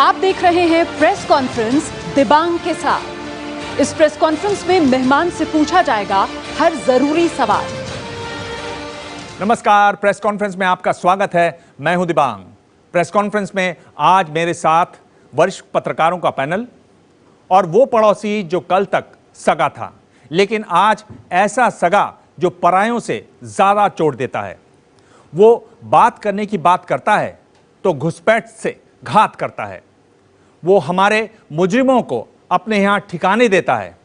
आप देख रहे हैं प्रेस कॉन्फ्रेंस दिबांग के साथ। इस प्रेस कॉन्फ्रेंस में मेहमान से पूछा जाएगा हर जरूरी सवाल। नमस्कार, प्रेस कॉन्फ्रेंस में आपका स्वागत है। मैं हूं दिबांग। प्रेस कॉन्फ्रेंस में आज मेरे साथ वरिष्ठ पत्रकारों का पैनल और वो पड़ोसी जो कल तक सगा था, लेकिन आज ऐसा सगा जो परायों से ज्यादा चोट देता है। वो बात करने की बात करता है तो घुसपैठ से घात करता है। वो हमारे मुजरिमों को अपने यहां ठिकाने देता है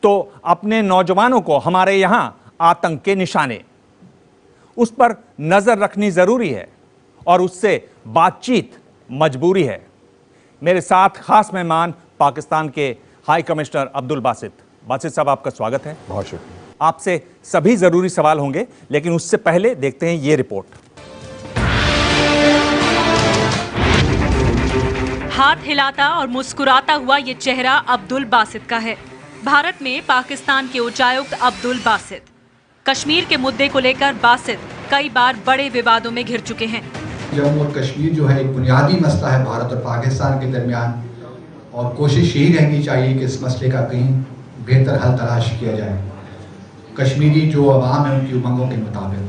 तो अपने नौजवानों को हमारे यहां आतंक के निशाने। उस पर नजर रखनी जरूरी है और उससे बातचीत मजबूरी है। मेरे साथ खास मेहमान पाकिस्तान के हाई कमिश्नर अब्दुल बासित। बासित साहब, आपका स्वागत है। बहुत शुक्रिया। आपसे सभी जरूरी सवाल होंगे, लेकिन उससे पहले देखते हैं ये रिपोर्ट। हाथ हिलाता और मुस्कुराता हुआ ये चेहरा अब्दुल बासित का है। भारत में पाकिस्तान के उच्चायुक्त अब्दुल बासित। कश्मीर के मुद्दे को लेकर बासित कई बार बड़े विवादों में घिर चुके हैं। जम्मू और कश्मीर जो है एक बुनियादी मसला है भारत और पाकिस्तान के दरमियान, और कोशिश यही रहनी चाहिए कि इस मसले का कहीं बेहतर हल तलाश किया जाए, कश्मीरी जो अवाम है उनकी उमंगों के मुताबिक।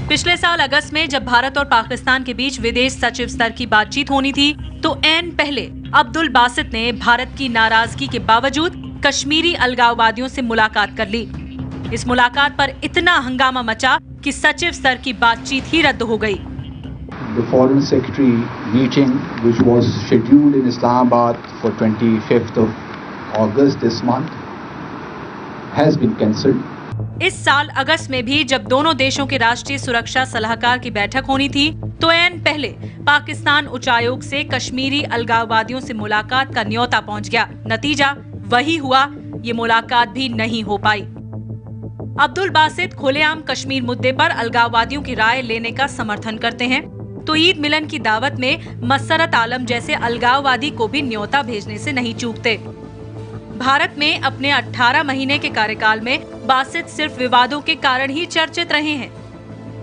पिछले साल अगस्त में जब भारत और पाकिस्तान के बीच विदेश सचिव स्तर की बातचीत होनी थी तो ऐन पहले अब्दुल बासित ने भारत की नाराजगी के बावजूद कश्मीरी अलगाववादियों से मुलाकात कर ली। इस मुलाकात पर इतना हंगामा मचा कि सचिव स्तर की बातचीत ही रद्द हो गई। The Foreign Secretary meeting, which was scheduled in Islamabad for 25th of August this month, has been cancelled. इस साल अगस्त में भी जब दोनों देशों के राष्ट्रीय सुरक्षा सलाहकार की बैठक होनी थी तो ऐन पहले पाकिस्तान उच्चायोग से कश्मीरी अलगाववादियों से मुलाकात का न्योता पहुंच गया। नतीजा वही हुआ, ये मुलाकात भी नहीं हो पाई। अब्दुल बासित खुलेआम कश्मीर मुद्दे पर अलगाववादियों की राय लेने का समर्थन करते हैं तो ईद मिलन की दावत में मसरत आलम जैसे अलगाववादी को भी न्योता भेजने से नहीं चूकते। भारत में अपने 18 महीने के कार्यकाल में बासित सिर्फ विवादों के कारण ही चर्चित रहे हैं।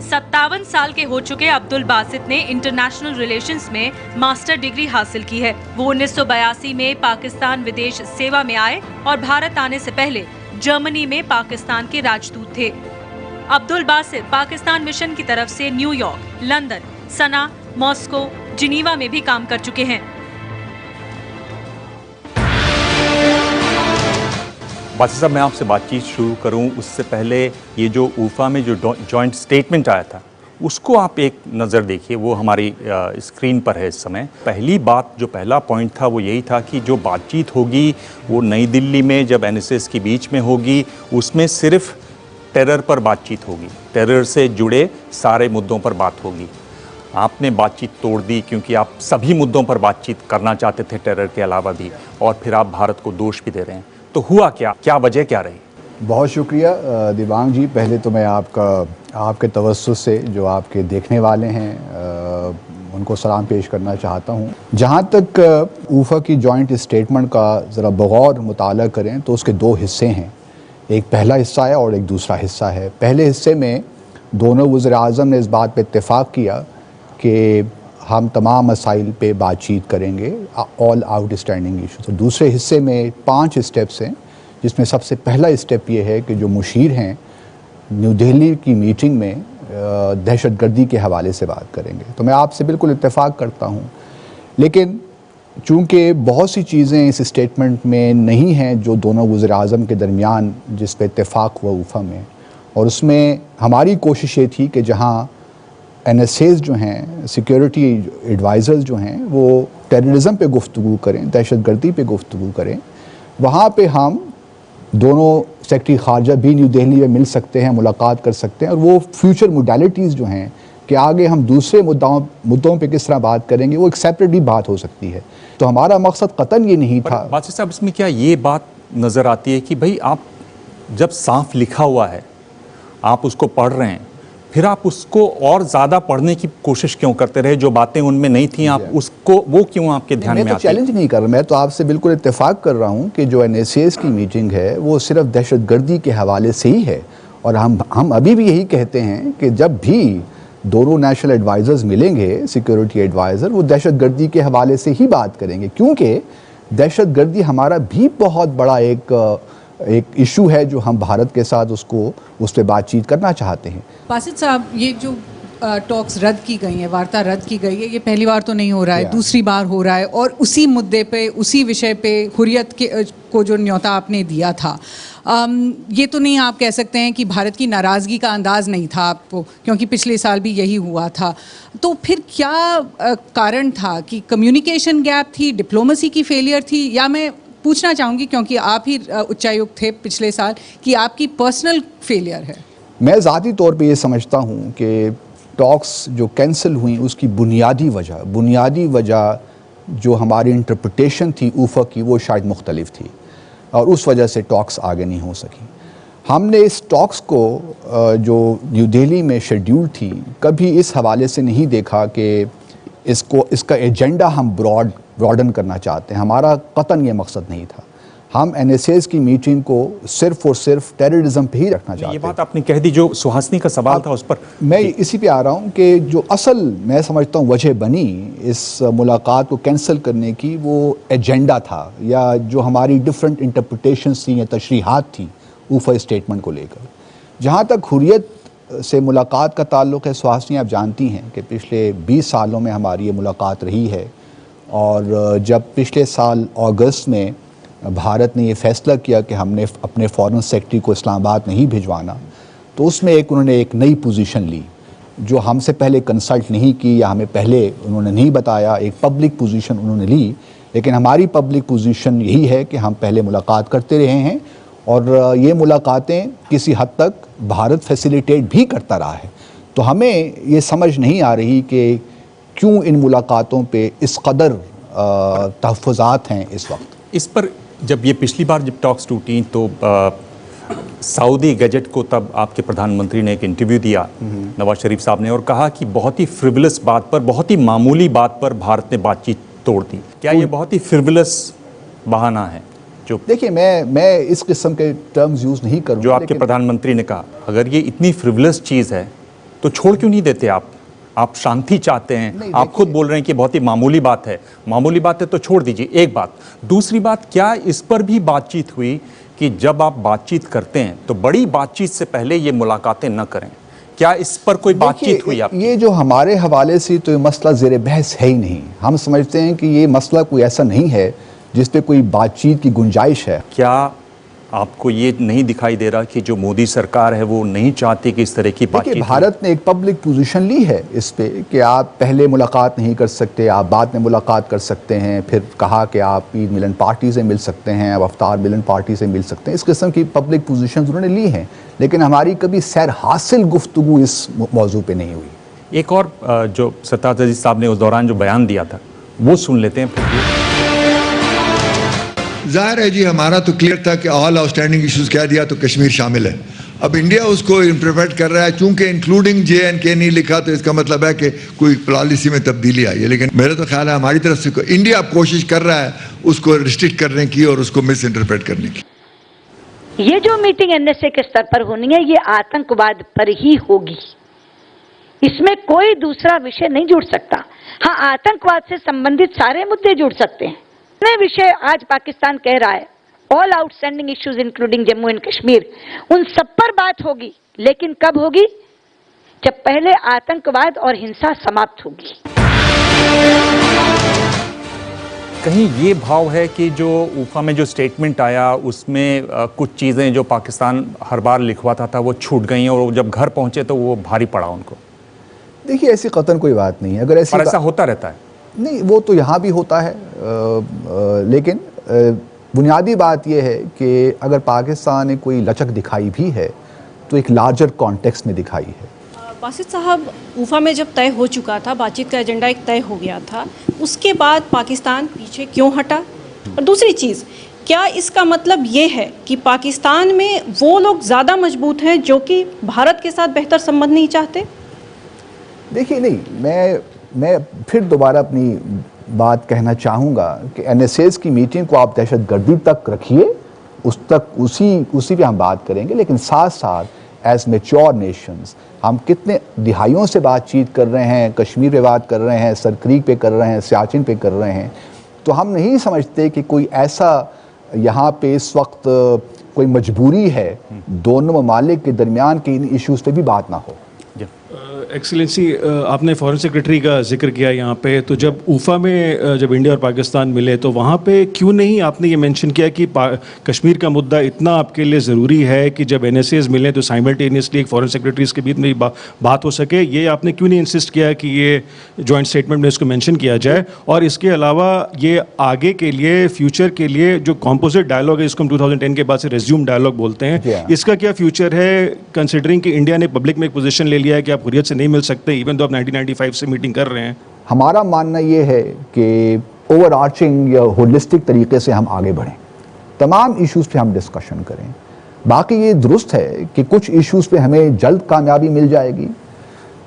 57 साल के हो चुके अब्दुल बासित ने इंटरनेशनल रिलेशंस में मास्टर डिग्री हासिल की है। वो 1982 में पाकिस्तान विदेश सेवा में आए और भारत आने से पहले जर्मनी में पाकिस्तान के राजदूत थे। अब्दुल बासित पाकिस्तान मिशन की तरफ से न्यूयॉर्क, लंदन, सना, मॉस्को, जिनीवा में भी काम कर चुके हैं। बासित साहब, मैं आपसे बातचीत शुरू करूं उससे पहले ये जो ऊफा में जो जॉइंट स्टेटमेंट आया था उसको आप एक नज़र देखिए। वो हमारी स्क्रीन पर है इस समय। पहली बात, जो पहला पॉइंट था वो यही था कि जो बातचीत होगी वो नई दिल्ली में जब NSS के बीच में होगी, उसमें सिर्फ टेरर पर बातचीत होगी, टेरर से जुड़े सारे मुद्दों पर बात होगी। आपने बातचीत तोड़ दी क्योंकि आप सभी मुद्दों पर बातचीत करना चाहते थे टेरर के अलावा भी, और फिर आप भारत को दोष भी दे रहे हैं। तो हुआ क्या वजह क्या रही? बहुत शुक्रिया दिबांग जी। पहले तो मैं आपके तवज्जुह से जो आपके देखने वाले हैं उनको सलाम पेश करना चाहता हूँ। जहाँ तक ऊफा की जॉइंट स्टेटमेंट का ज़रा बगौर मुताला करें तो उसके दो हिस्से हैं। एक पहला हिस्सा है और एक दूसरा हिस्सा है। पहले हिस्से में दोनों वज़ीर-ए-आज़म ने इस बात पर इत्तेफाक किया कि हम तमाम मसाइल पे बातचीत करेंगे, ऑल आउटस्टैंडिंग इशू। तो दूसरे हिस्से में 5 स्टेप्स हैं, जिसमें सबसे पहला स्टेप ये है कि जो मुशीर हैं न्यू दिल्ली की मीटिंग में दहशतगर्दी के हवाले से बात करेंगे। तो मैं आपसे बिल्कुल इत्तेफाक करता हूँ, लेकिन चूँकि बहुत सी चीज़ें इस स्टेटमेंट में नहीं हैं जो दोनों वज़ीर-ए-आज़म के दरमियान जिस पे इत्तेफाक हुआ ऊफा में, और उसमें हमारी कोशिश ये थी कि जहाँ NSAs जो हैं, सिक्योरिटी एडवाइज़र्स जो हैं, वो टेररिज्म पे गुफ्तगू करें, दहशतगर्दी पे गुफ्तगू करें, वहाँ पे हम दोनों सेक्रेटरी ख़ारजा भी न्यू दिल्ली में मिल सकते हैं, मुलाकात कर सकते हैं, और वो फ्यूचर मोडालिटीज़ जो हैं कि आगे हम दूसरे मुद्दों पे किस तरह बात करेंगे, वो एक सेपरेट बात हो सकती है। तो हमारा मकसद कतन ये नहीं था। बासित साहब, इसमें क्या ये बात नज़र आती है कि भाई आप जब साफ लिखा हुआ है, आप उसको पढ़ रहे हैं, फिर आप उसको और ज़्यादा पढ़ने की कोशिश क्यों करते रहे? जो बातें उनमें नहीं थी आप उसको, वो क्यों आपके ध्यान में आती? मैं तो चैलेंज नहीं कर रहा, मैं तो आपसे बिल्कुल इत्तेफाक कर रहा हूँ कि जो NSAs की मीटिंग है वो सिर्फ दहशतगर्दी के हवाले से ही है। और हम अभी भी यही कहते हैं कि जब भी दोनों नेशनल एडवाइजर्स मिलेंगे, सिक्योरिटी एडवाइज़र, वो दहशतगर्दी के हवाले से ही बात करेंगे, क्योंकि दहशतगर्दी हमारा भी बहुत बड़ा एक इशू है जो हम भारत के साथ उस पर बातचीत करना चाहते हैं। बासित साहब, ये जो टॉक्स रद्द की गई हैं, वार्ता रद्द की गई है, ये पहली बार तो नहीं हो रहा है, दूसरी बार हो रहा है, और उसी मुद्दे पे, उसी विषय पे हुर्रियत को जो न्योता आपने दिया था, ये तो नहीं आप कह सकते हैं कि भारत की नाराज़गी का अंदाज़ नहीं था आपको, क्योंकि पिछले साल भी यही हुआ था। तो फिर क्या कारण था कि कम्युनिकेशन गैप थी, डिप्लोमेसी की फेलियर थी, या मैं पूछना चाहूँगी क्योंकि आप ही उच्चायुक्त थे पिछले साल, कि आपकी पर्सनल फेलियर है? मैं ज़ाती तौर पे ये समझता हूँ कि टॉक्स जो कैंसिल हुई उसकी बुनियादी वजह जो हमारी इंटरप्रिटेशन थी ऊफा की, वो शायद मुख्तलिफ थी, और उस वजह से टॉक्स आगे नहीं हो सकी। हमने इस टॉक्स को जो न्यू दिल्ली में शेड्यूल थी, कभी इस हवाले से नहीं देखा कि इसका एजेंडा हम ब्रॉडन करना चाहते हैं। हमारा कतन ये मकसद नहीं था। हम NSAs की मीटिंग को सिर्फ और सिर्फ टेररिज्म पे ही रखना चाहते हैं। ये बात आपने कह दी, जो सुहासिनी का सवाल था उस पर मैं इसी पे आ रहा हूँ कि जो असल मैं समझता हूँ वजह बनी इस मुलाकात को कैंसिल करने की, वो एजेंडा था, या जो हमारी डिफरेंट इंटरप्रिटेशंस थी या तशरीहात थी ऊफा स्टेटमेंट को लेकर। जहाँ तक हुर्रियत से मुलाकात का ताल्लुक़ है, सुहासिनी आप जानती हैं कि पिछले 20 सालों में हमारी ये मुलाकात रही है, और जब पिछले साल अगस्त में भारत ने ये फ़ैसला किया कि हमने अपने फॉरेन सेक्रेटरी को इस्लामाबाद नहीं भिजवाना, तो उसमें उन्होंने एक नई पोजीशन ली जो हमसे पहले कंसल्ट नहीं की या हमें पहले उन्होंने नहीं बताया। एक पब्लिक पोजीशन उन्होंने ली, लेकिन हमारी पब्लिक पोजीशन यही है कि हम पहले मुलाकात करते रहे हैं, और ये मुलाकातें किसी हद तक भारत फैसिलिटेट भी करता रहा है। तो हमें ये समझ नहीं आ रही कि क्यों इन मुलाकातों पे इस कदर तहफ़्फ़ुज़ात हैं इस वक्त। इस पर जब ये पिछली बार जब टॉक्स टूटी तो सऊदी गजट को तब आपके प्रधानमंत्री ने एक इंटरव्यू दिया नवाज शरीफ साहब ने, और कहा कि बहुत ही फ्रिवलस बात पर, बहुत ही मामूली बात पर भारत ने बातचीत तोड़ दी। क्या ये बहुत ही फ्रिवलस बहाना है? जो देखिए, मैं इस किस्म के टर्म्स यूज़ नहीं करूँगा। जो आपके प्रधानमंत्री ने कहा, अगर ये इतनी फ्रिवलस चीज़ है तो छोड़ क्यों नहीं देते आप शांति चाहते हैं, आप खुद बोल रहे हैं कि बहुत ही मामूली बात है। मामूली बात है तो छोड़ दीजिए, एक बात। दूसरी बात, क्या इस पर भी बातचीत हुई कि जब आप बातचीत करते हैं तो बड़ी बातचीत से पहले ये मुलाकातें न करें? क्या इस पर कोई बातचीत हुई आपकी? ये जो हमारे हवाले से तो ये मसला ज़ेर बहस है ही नहीं। हम समझते हैं कि ये मसला कोई ऐसा नहीं है जिस पे कोई बातचीत की गुंजाइश है। क्या आपको ये नहीं दिखाई दे रहा कि जो मोदी सरकार है वो नहीं चाहती कि इस तरह की बातचीत? देखिए, भारत ने एक पब्लिक पोजीशन ली है इस पे कि आप पहले मुलाकात नहीं कर सकते, आप बाद में मुलाकात कर सकते हैं। फिर कहा कि आप ईद मिलन पार्टी से मिल सकते हैं, आप अफ्तार मिलन पार्टी से मिल सकते हैं। इस किस्म की पब्लिक पोजीशन उन्होंने ली हैं, लेकिन हमारी कभी सैर हासिल गुफ्तगू इस मौजू पे नहीं हुई। एक और जो सरताज अजीज साहब ने उस दौरान जो बयान दिया था वो सुन लेते हैं। जाहिर है जी, हमारा तो क्लियर था कि ऑल आउटस्टैंडिंग इश्यूज कह दिया तो कश्मीर शामिल है। अब इंडिया उसको इंटरप्रेट कर रहा है, चूंकि इंक्लूडिंग JNK नहीं लिखा तो इसका मतलब है कि कोई पॉलिसी में तब्दीली आई है। लेकिन मेरा तो ख्याल है हमारी तरफ से इंडिया कोशिश कर रहा है उसको रिस्ट्रिक्ट करने की और उसको मिस इंटरप्रेट करने की। ये जो मीटिंग NSA के स्तर पर होनी है, ये आतंकवाद पर ही होगी, इसमें कोई दूसरा विषय नहीं जुड़ सकता। हाँ, आतंकवाद से संबंधित सारे मुद्दे जुड़ सकते हैं। विषय आज पाकिस्तान कह रहा है, all outstanding issues including Jammu and Kashmir, उन सब पर बात होगी, लेकिन कब होगी? जब पहले आतंकवाद और हिंसा समाप्त होगी। कहीं ये भाव है कि जो ऊफा में जो स्टेटमेंट आया उसमें कुछ चीज़ें जो पाकिस्तान हर बार लिखवाता था वो छूट गई और जब घर पहुंचे तो वो भारी पड़ा उनको? देखिए, ऐसी कतन कोई बात नहीं है। अगर ऐसा होता रहता है? नहीं, वो तो यहाँ भी होता है, लेकिन बुनियादी बात यह है कि अगर पाकिस्तान ने कोई लचक दिखाई भी है तो एक लार्जर कॉन्टेक्स्ट में दिखाई है। बासित साहब, ऊफा में जब तय हो चुका था, बातचीत का एजेंडा एक तय हो गया था, उसके बाद पाकिस्तान पीछे क्यों हटा? और दूसरी चीज़, क्या इसका मतलब ये है कि पाकिस्तान में वो लोग ज़्यादा मजबूत हैं जो कि भारत के साथ बेहतर संबंध नहीं चाहते? देखिए, नहीं, मैं फिर दोबारा अपनी बात कहना चाहूँगा कि NSAs की मीटिंग को आप दहशतगर्दी तक रखिए, उसी पे हम बात करेंगे, लेकिन साथ साथ एज मेच्योर नेशंस हम कितने दिहाइयों से बातचीत कर रहे हैं, कश्मीर पे बात कर रहे हैं, सर क्रीक पे कर रहे हैं, सियाचिन पे कर रहे हैं, तो हम नहीं समझते कि कोई ऐसा यहाँ पे इस वक्त कोई मजबूरी है दोनों ममालिक के दरमियान के इन इश्यूज़ पे भी बात ना हो। एक्सीलेंसी, आपने फॉरेन सेक्रेटरी का जिक्र किया यहाँ पे, तो जब ऊफा में जब इंडिया और पाकिस्तान मिले तो वहाँ पे क्यों नहीं आपने ये मेंशन किया कि कश्मीर का मुद्दा इतना आपके लिए ज़रूरी है कि जब NSAs मिले तो साइमल्टेनियसली एक फॉरेन सेक्रेटरीज के बीच में बात हो सके? ये आपने क्यों नहीं इंसिस्ट किया कि ये जॉइंट स्टेटमेंट में इसको मेंशन किया जाए? और इसके अलावा ये आगे के लिए, फ्यूचर के लिए जो कॉम्पोजिट डायलॉग है, इसको हम 2010 के बाद से रेज्यूम डायलॉग बोलते हैं, इसका क्या फ्यूचर है, कंसिडरिंग कि इंडिया ने पब्लिक में एक पोजीशन ले लिया है कि आप हुर्रियत से नहीं मिल सकते इवन तो आप 1995 से मीटिंग कर रहे हैं? हमारा मानना ये है कि ओवर आर्चिंग या होलिस्टिक तरीके से हम आगे बढ़ें, तमाम इश्यूज़ पे हम डिस्कशन करें। बाकी ये दुरुस्त है कि कुछ इश्यूज़ पे हमें जल्द कामयाबी मिल जाएगी।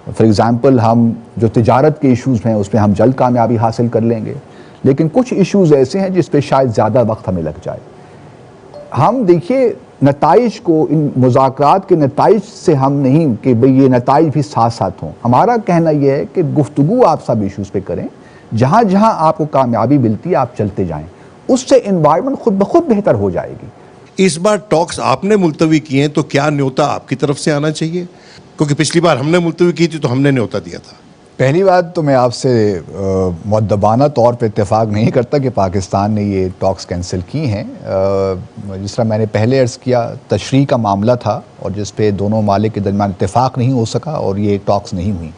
फॉर एग्ज़ाम्पल हम जो तिजारत के इश्यूज़ हैं उस पर हम जल्द कामयाबी हासिल कर लेंगे, लेकिन कुछ इश्यूज़ ऐसे हैं जिस पे शायद ज़्यादा वक्त हमें लग जाए। हम देखिए नताइज को, इन मुज़ाकरात के नताइज से हम नहीं कि भाई ये नताइज भी साथ साथ हों। हमारा कहना यह है कि गुफ्तगू आप सब इश्यूज़ पे करें, जहाँ जहाँ आपको कामयाबी मिलती है आप चलते जाएं, उससे इन्वायरमेंट खुद ब खुद बेहतर हो जाएगी। इस बार टॉक्स आपने मुलतवी किए हैं तो क्या न्योता आपकी तरफ से आना चाहिए? क्योंकि पिछली बार हमने मुलतवी की थी तो हमने न्योता दिया था। पहली बात तो मैं आपसे मुअद्दबाना तौर पे इत्तेफाक नहीं करता कि पाकिस्तान ने ये टॉक्स कैंसिल की हैं। जिस तरह मैंने पहले अर्ज़ किया, तशरीह का मामला था और जिस पे दोनों मालिक के दरमियान इत्तेफाक नहीं हो सका और ये टॉक्स नहीं हुई,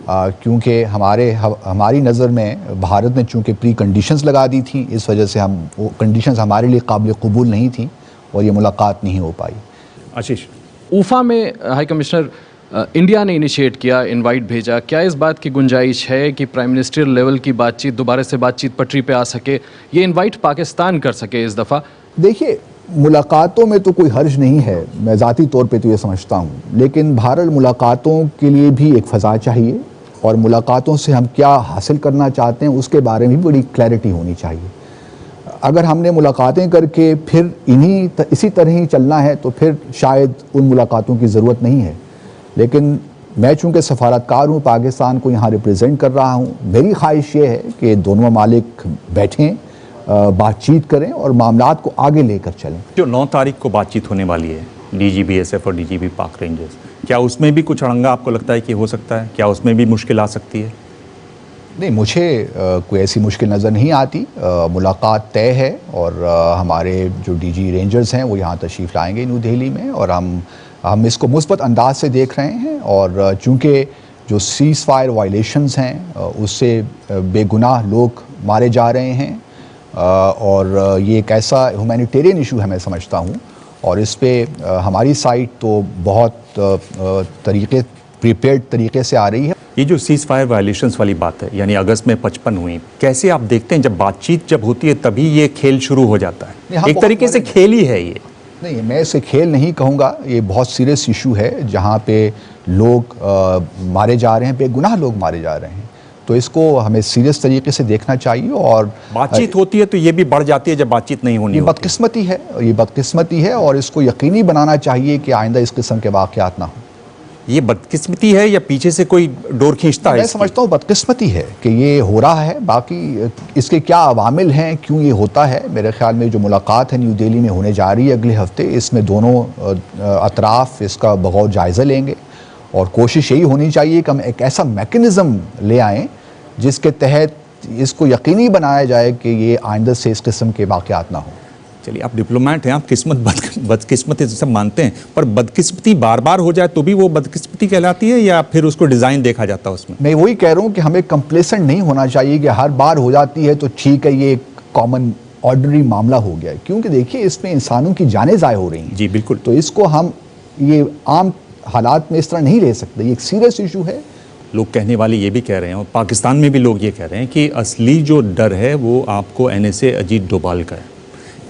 क्योंकि हमारी नज़र में भारत ने चूँकि प्री कंडीशंस लगा दी थी, इस वजह से हम वो कंडीशंस हमारे लिए काबिल कबूल नहीं थी और ये मुलाकात नहीं हो पाई। आशीष, ऊफा में हाई कमिश्नर इंडिया ने इनिशिएट किया, इनवाइट भेजा, क्या इस बात की गुंजाइश है कि प्राइम मिनिस्टर लेवल की बातचीत दोबारा से बातचीत पटरी पे आ सके, ये इनवाइट पाकिस्तान कर सके इस दफ़ा? देखिए, मुलाकातों में तो कोई हर्ज नहीं है, मैं ज़ाती तौर पे तो ये समझता हूँ, लेकिन बहरहाल मुलाकातों के लिए भी एक फ़ज़ा चाहिए और मुलाकातों से हम क्या हासिल करना चाहते हैं उसके बारे में भी बड़ी क्लैरिटी होनी चाहिए। अगर हमने मुलाकातें करके फिर इसी तरह ही चलना है तो फिर शायद उन मुलाकातों की ज़रूरत नहीं है। लेकिन मैं चूँकि सफारतकार हूँ, पाकिस्तान को यहाँ रिप्रेजेंट कर रहा हूँ, मेरी ख्वाहिश ये है कि दोनों ममालिक बैठें, बातचीत करें और मामलात को आगे लेकर चलें। जो 9 तारीख को बातचीत होने वाली है DG BSF और DGP पाक रेंजर्स, क्या उसमें भी कुछ अड़ंगा आपको लगता है कि हो सकता है? क्या उसमें भी मुश्किल आ सकती है? नहीं, मुझे कोई ऐसी मुश्किल नज़र नहीं आती। मुलाकात तय है और हमारे जो DG रेंजर्स हैं वो यहाँ तशरीफ़ लाएंगे न्यू दिल्ली में और हम इसको मुस्बत अंदाज से देख रहे हैं। और चूँकि जो सीज़ फायर वायलेशंस हैं उससे बेगुनाह लोग मारे जा रहे हैं और ये एक ऐसा ह्यूमैनिटेरियन इशू है मैं समझता हूँ, और इस पे हमारी साइड तो बहुत प्रीपेयर्ड तरीके से आ रही है। ये जो सीज़ फायर वायलेशंस वाली बात है, यानी अगस्त में 55 हुई, कैसे आप देखते हैं? जब बातचीत जब होती है तभी ये खेल शुरू हो जाता है, एक तरीके से खेल ही है ये। नहीं, मैं इसे खेल नहीं कहूँगा, ये बहुत सीरियस इशू है जहाँ पे लोग मारे जा रहे हैं, बेगुनाह लोग मारे जा रहे हैं, तो इसको हमें सीरियस तरीके से देखना चाहिए। और बातचीत होती है तो ये भी बढ़ जाती है जब बातचीत नहीं होनी। ये बदकिस्मती है और इसको यकीनी बनाना चाहिए कि आइंदा इस किस्म के वाक़यात ना हो। ये बदकिस्मती है या पीछे से कोई डोर खींचता है? मैं समझता हूँ बदकिस्मती है कि ये हो रहा है। बाकी इसके क्या अवामिल हैं, क्यों ये होता है, मेरे ख्याल में जो मुलाकात है न्यू दिल्ली में होने जा रही है अगले हफ्ते, इसमें दोनों अतराफ़ इसका बगौर जायज़ा लेंगे और कोशिश यही होनी चाहिए कि हम एक ऐसा मैकेनिज़्म ले आएँ जिसके तहत इसको यकीनी बनाया जाए कि ये आइंदा से इस किस्म के वाक़यात ना हो। चलिए, आप डिप्लोमेट हैं, आप बदकिस्मती सब मानते हैं, पर बदकिस्मती बार बार हो जाए तो भी वो बदकिस्मती कहलाती है या फिर उसको डिज़ाइन देखा जाता है उसमें? मैं वही कह रहा हूँ कि हमें कंप्लेसेंट नहीं होना चाहिए कि हर बार हो जाती है तो ठीक है, ये एक कॉमन ऑर्डिनरी मामला हो गया है, क्योंकि देखिए इसमें इंसानों की जानें ज़ाय हो रही हैं। जी बिल्कुल। तो इसको हम ये आम हालात में इस तरह नहीं ले सकते, ये एक सीरियस इशू है। लोग कहने वाले ये भी कह रहे हैं और पाकिस्तान में भी लोग ये कह रहे हैं कि असली जो डर है वो आपको NSA अजीत डोभाल का है।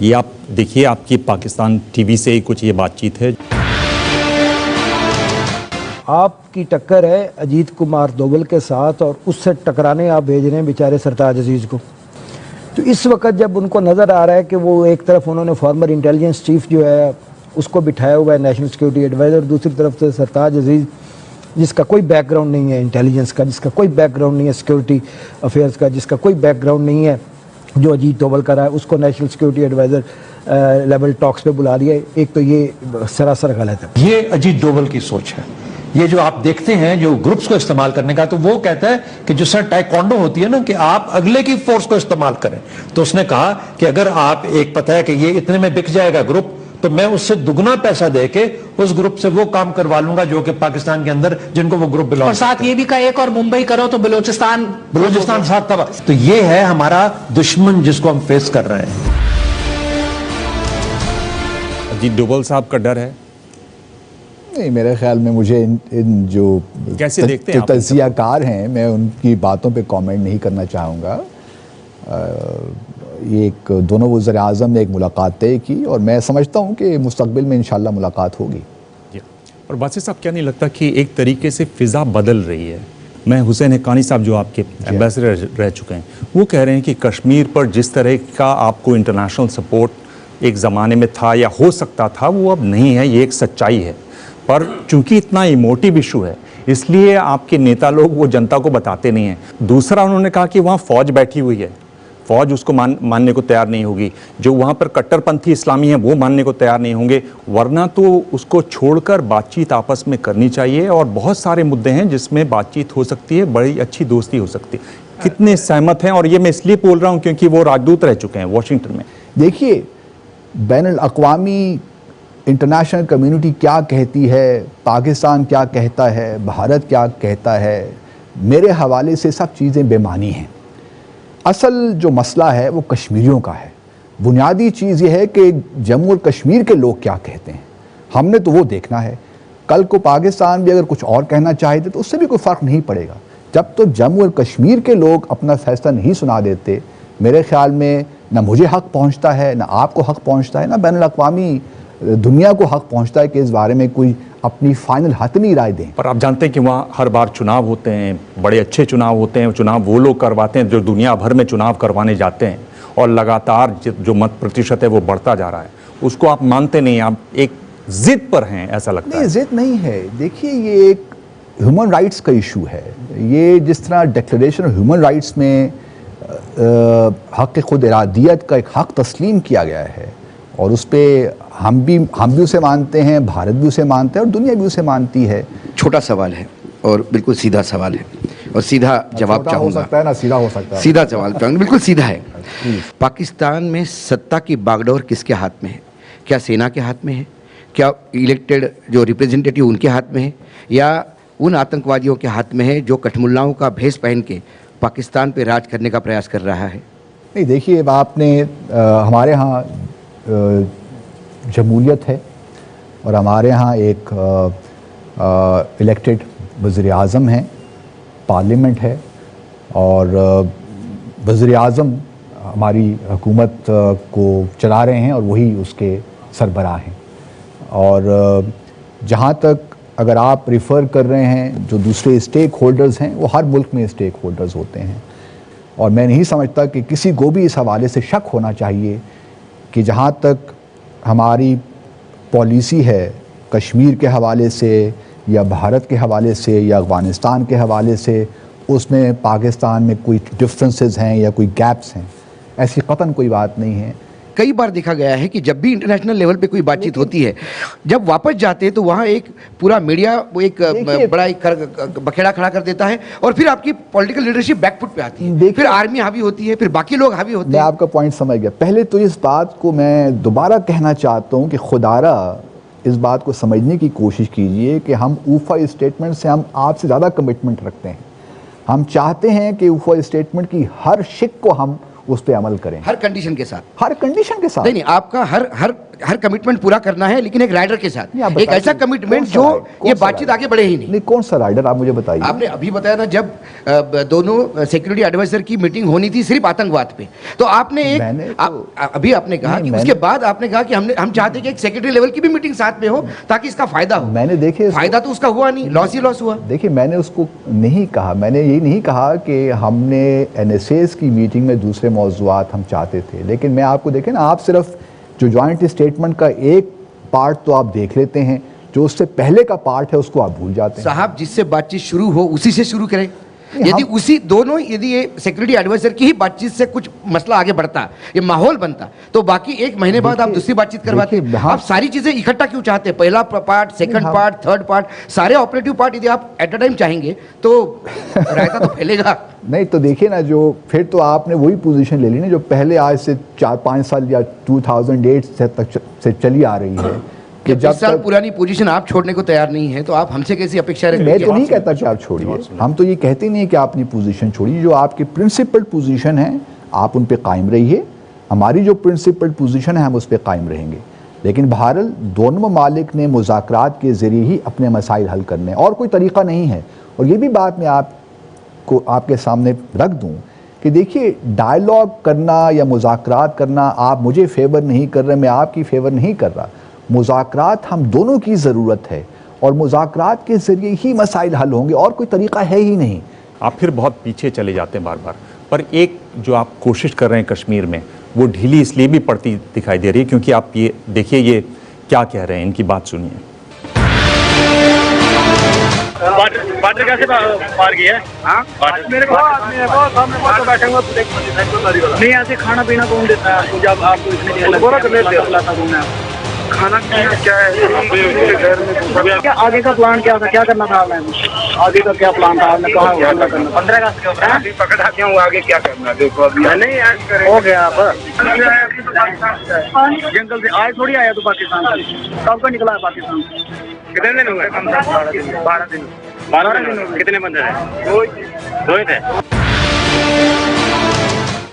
ये आप देखिए, आपकी पाकिस्तान TV से ही कुछ ये बातचीत है। आपकी टक्कर है अजीत कुमार डोभाल के साथ और उससे टकराने आप भेज रहे हैं बेचारे सरताज अजीज़ को। तो इस वक्त जब उनको नज़र आ रहा है कि वो एक तरफ उन्होंने फॉर्मर इंटेलिजेंस चीफ जो है उसको बिठाया हुआ है नेशनल सिक्योरिटी एडवाइज़र, दूसरी तरफ से सरताज अजीज़ जिसका कोई बैकग्राउंड नहीं है इंटेलिजेंस का, जिसका कोई बैकग्राउंड नहीं है सिक्योरिटी अफेयर्स का, जिसका कोई बैकग्राउंड नहीं है जो अजीत डोभाल कर रहा है, उसको national security adviser level talks पे बुला लिया। एक तो ये सरासर गलत है। ये अजीत डोभाल की सोच है। ये जो आप देखते हैं जो ग्रुप्स को इस्तेमाल करने का, तो वो कहता है कि जिस तरह टाइकोंडो होती है ना कि आप अगले की फोर्स को इस्तेमाल करें, तो उसने कहा कि अगर आप एक पता है कि ये इतने में बिक जाएगा ग्रुप, तो मैं उससे दुगना पैसा देके उस ग्रुप से वो काम करवा लूंगा जो कि पाकिस्तान के अंदर जिनको वो ग्रुप बिलोंग, और साथ ये भी कहा एक और मुंबई करो तो बलूचिस्तान साथ तबाह। तो ये है हमारा दुश्मन जिसको हम फेस कर रहे हैं। अजीत डोभाल साहब का डर है? नहीं, मेरे ख्याल में मुझे इन जो कैसे देखते हैं आप तज्जियाकार हैं, मैं उनकी बातों पे कमेंट नहीं करना चाहूँगा। ये एक दोनों वज़ीर आज़म ने एक मुलाकात तय की और मैं समझता हूँ कि मुस्तक़बिल में इंशाल्लाह मुलाकात होगी। और बासित साहब, क्या नहीं लगता कि एक तरीके से फ़िज़ा बदल रही है? मैं हुसैन हक्कानी साहब जो आपके एम्बेसडर रह चुके हैं, वो कह रहे हैं कि कश्मीर पर जिस तरह का आपको इंटरनेशनल सपोर्ट एक ज़माने में था या हो सकता था, वो अब नहीं है। ये एक सच्चाई है, पर चूंकि इतना इमोटिव इशू है इसलिए आपके नेता लोग वो जनता को बताते नहीं हैं। दूसरा, उन्होंने कहा कि वहाँ फ़ौज बैठी हुई है, फ़ौज उसको मानने को तैयार नहीं होगी, जो वहाँ पर कट्टरपंथी इस्लामी हैं वो मानने को तैयार नहीं होंगे, वरना तो उसको छोड़कर बातचीत आपस में करनी चाहिए और बहुत सारे मुद्दे हैं जिसमें बातचीत हो सकती है, बड़ी अच्छी दोस्ती हो सकती है। कितने सहमत हैं? और ये मैं इसलिए बोल रहा हूँ क्योंकि वो राजदूत रह चुके हैं वॉशिंगटन में। देखिए, बैनुल अक़वामी इंटरनेशनल कम्युनिटी क्या कहती है, पाकिस्तान क्या कहता है, भारत क्या कहता है, मेरे हवाले से सब चीज़ें बेमानी हैं। असल जो मसला है वो कश्मीरियों का है। बुनियादी चीज़ ये है कि जम्मू और कश्मीर के लोग क्या कहते हैं, हमने तो वो देखना है। कल को पाकिस्तान भी अगर कुछ और कहना चाहते तो उससे भी कोई फ़र्क नहीं पड़ेगा। जब तो जम्मू और कश्मीर के लोग अपना फैसला नहीं सुना देते, मेरे ख्याल में ना मुझे हक़ पहुँचता है, ना आपको हक़ पहुँचता है, ना बैनुल अक़वामी दुनिया को हक़ पहुँचता है कि इस बारे में कोई अपनी फाइनल हतमी राय दें। पर आप जानते हैं कि वहाँ हर बार चुनाव होते हैं, बड़े अच्छे चुनाव होते हैं। चुनाव वो लोग करवाते हैं जो दुनिया भर में चुनाव करवाने जाते हैं, और लगातार जो मत प्रतिशत है वो बढ़ता जा रहा है। उसको आप मानते नहीं, आप एक जिद पर हैं, ऐसा लगता है। जिद नहीं है। देखिए, ये एक ह्यूमन राइट्स का इशू है। ये जिस तरह डिक्लेरेशन ऑफ ह्यूमन राइट्स में हक़ खुद इरादियत का एक हक़ तस्लीम किया गया है, और उस पर हम भी उसे मानते हैं, भारत भी उसे मानते हैं और दुनिया भी उसे मानती है। छोटा सवाल है और बिल्कुल सीधा सवाल है, और सीधा जवाब चाहूँगा। हो सकता है ना, सीधा हो सकता है। सीधा जवाब चाहूँगा, बिल्कुल सीधा है। पाकिस्तान में सत्ता की बागडोर किसके हाथ में है? क्या सेना के हाथ में है? क्या इलेक्टेड जो रिप्रेजेंटेटिव उनके हाथ में है, या उन आतंकवादियों के हाथ में है जो कठमुल्लाओं का भेष पहन के पाकिस्तान पे राज करने का प्रयास कर रहा है? नहीं, देखिए, आपने हमारे यहाँ जमहूरियत है और हमारे यहाँ एक इलेक्टेड वज़ीर आज़म हैं, पार्लियामेंट है, और वज़ीर आज़म हमारी हुकूमत को चला रहे हैं और वही उसके सरबराह हैं। और जहाँ तक अगर आप रिफ़र कर रहे हैं, जो दूसरे स्टेक होल्डर्स हैं वो हर मुल्क में स्टेक होल्डर्स होते हैं, और मैं नहीं समझता कि किसी को भी इस हवाले से शक होना चाहिए कि जहाँ तक हमारी पॉलिसी है कश्मीर के हवाले से या भारत के हवाले से या अफ़गानिस्तान के हवाले से, उसमें पाकिस्तान में कोई डिफरेंसेस हैं या कोई गैप्स हैं, ऐसी कतन कोई बात नहीं है। कई बार देखा गया है कि जब भी इंटरनेशनल लेवल पे कोई बातचीत होती है, जब वापस जाते हैं तो वहाँ एक पूरा मीडिया एक बड़ा एक बखेड़ा खड़ा कर देता है, और फिर आपकी पॉलिटिकल लीडरशिप बैकफुट पे आती है, फिर आर्मी हावी होती है, फिर बाकी लोग हावी होते हैं। मैं आपका पॉइंट समझ गया। पहले तो इस बात को मैं दोबारा कहना चाहता हूँ कि खुदारा इस बात को समझने की कोशिश कीजिए कि हम ऊफा स्टेटमेंट से हम आपसे ज़्यादा कमिटमेंट रखते हैं। हम चाहते हैं कि ऊफा स्टेटमेंट की हर शिक को हम उस पर अमल करें, हर कंडीशन के साथ। हर कंडीशन के साथ नहीं, आपका हर कमिटमेंट पूरा करना है, लेकिन एक राइडर के साथ, एक ऐसा कमिटमेंट जो ये बातचीत आगे बढ़े ही नहीं। कौन सा राइडर, आप मुझे बताइए। आपने अभी बताया ना, जब दोनों सिक्योरिटी एडवाइजर की मीटिंग होनी थी सिर्फ आतंकवाद पे, तो आपने अभी आपने कहा कि उसके बाद आपने कहा कि हम चाहते कि एक सेक्रेटरी लेवल की भी मीटिंग साथ में हो ताकि इसका फायदा हो। मैंने देखे फायदा तो उसका हुआ नहीं, लॉस ही लॉस हुआ। देखिए, मैंने उसको नहीं कहा, मैंने यही नहीं कहा कि हमने NSAs की मीटिंग में दूसरे मौज़ूआत हम चाहते थे, लेकिन मैं आपको देखें ना, आप सिर्फ जो जॉइंट स्टेटमेंट का एक पार्ट तो आप देख लेते हैं, जो उससे पहले का पार्ट है उसको आप भूल जाते हैं। साहब, जिससे बातचीत शुरू हो उसी से शुरू करें। यदि उसी दोनों, यदि ये सिक्योरिटी एडवाइजर की ही बातचीत से कुछ मसला आगे बढ़ता, ये माहौल बनता, तो बाकी एक महीने बाद आप दूसरी बातचीत करवाते। आप सारी चीजें इकट्ठा क्यों चाहते हैं? पहला part, second part, third part, सारे ऑपरेटिव पार्ट यदि आप एट अ टाइम चाहेंगे तो रायता तो फैलेगा। नहीं तो देखिए ना, जो फिर तो आपने वही पोजीशन ले ली ना जो पहले आज से 4-5 साल या 2008 से तक से चली आ रही है कि जब साल पुरानी पोजीशन आप छोड़ने को तैयार नहीं है तो आप हमसे कैसी अपेक्षा रखेंगे? मैं तो नहीं कहता कि आप छोड़िए, हम तो ये कहते नहीं कि आप अपनी पोजीशन छोड़िए। जो आपकी प्रिंसिपल पोजीशन है आप उन पे कायम रहिए, हमारी जो प्रिंसिपल पोजीशन है हम उस पे कायम रहेंगे। लेकिन बहरहाल दोनों ममालिक ने मुज़ाकरात के ज़रिए ही अपने मसाइल हल करने, और कोई तरीक़ा नहीं है। और ये भी बात मैं आपको आपके सामने रख दूँ कि देखिए, डायलॉग करना या मुज़ाकरात करना, आप मुझे फेवर नहीं कर रहे, मैं आपकी फेवर नहीं कर रहा। मुज़ाकरात हम दोनों की ज़रूरत है और मुज़ाकरात के ज़रिए ही मसाइल हल होंगे, और कोई तरीक़ा है ही नहीं। आप फिर बहुत पीछे चले जाते हैं बार बार, पर एक जो आप कोशिश कर रहे हैं कश्मीर में, वो ढीली इसलिए भी पड़ती दिखाई दे रही है क्योंकि आप ये देखिए ये क्या कह रहे हैं, इनकी बात सुनिए। बार्डर कैसे पार किया है? मेरे को आदमी है, बहुत सामने बहुत बैठेंगे नहीं, ऐसे खाना पीना कौन देता है आपको जब आपको इतने देर खाना क्या है घर में? क्या आगे का प्लान क्या था, क्या करना था आपने? आगे का क्या प्लान था आपने? कहाँ 15 अगस्त के ऊपर पकड़ा क्यों, आगे क्या करना? देखो अभी नहीं हो गया आप जंगल से आज थोड़ी आया तो पाकिस्तान से कब का निकला है पाकिस्तान से? कितने दिन हुए? 12 दिन। 12 दिन। कितने बंदे थे? 2 ही थे।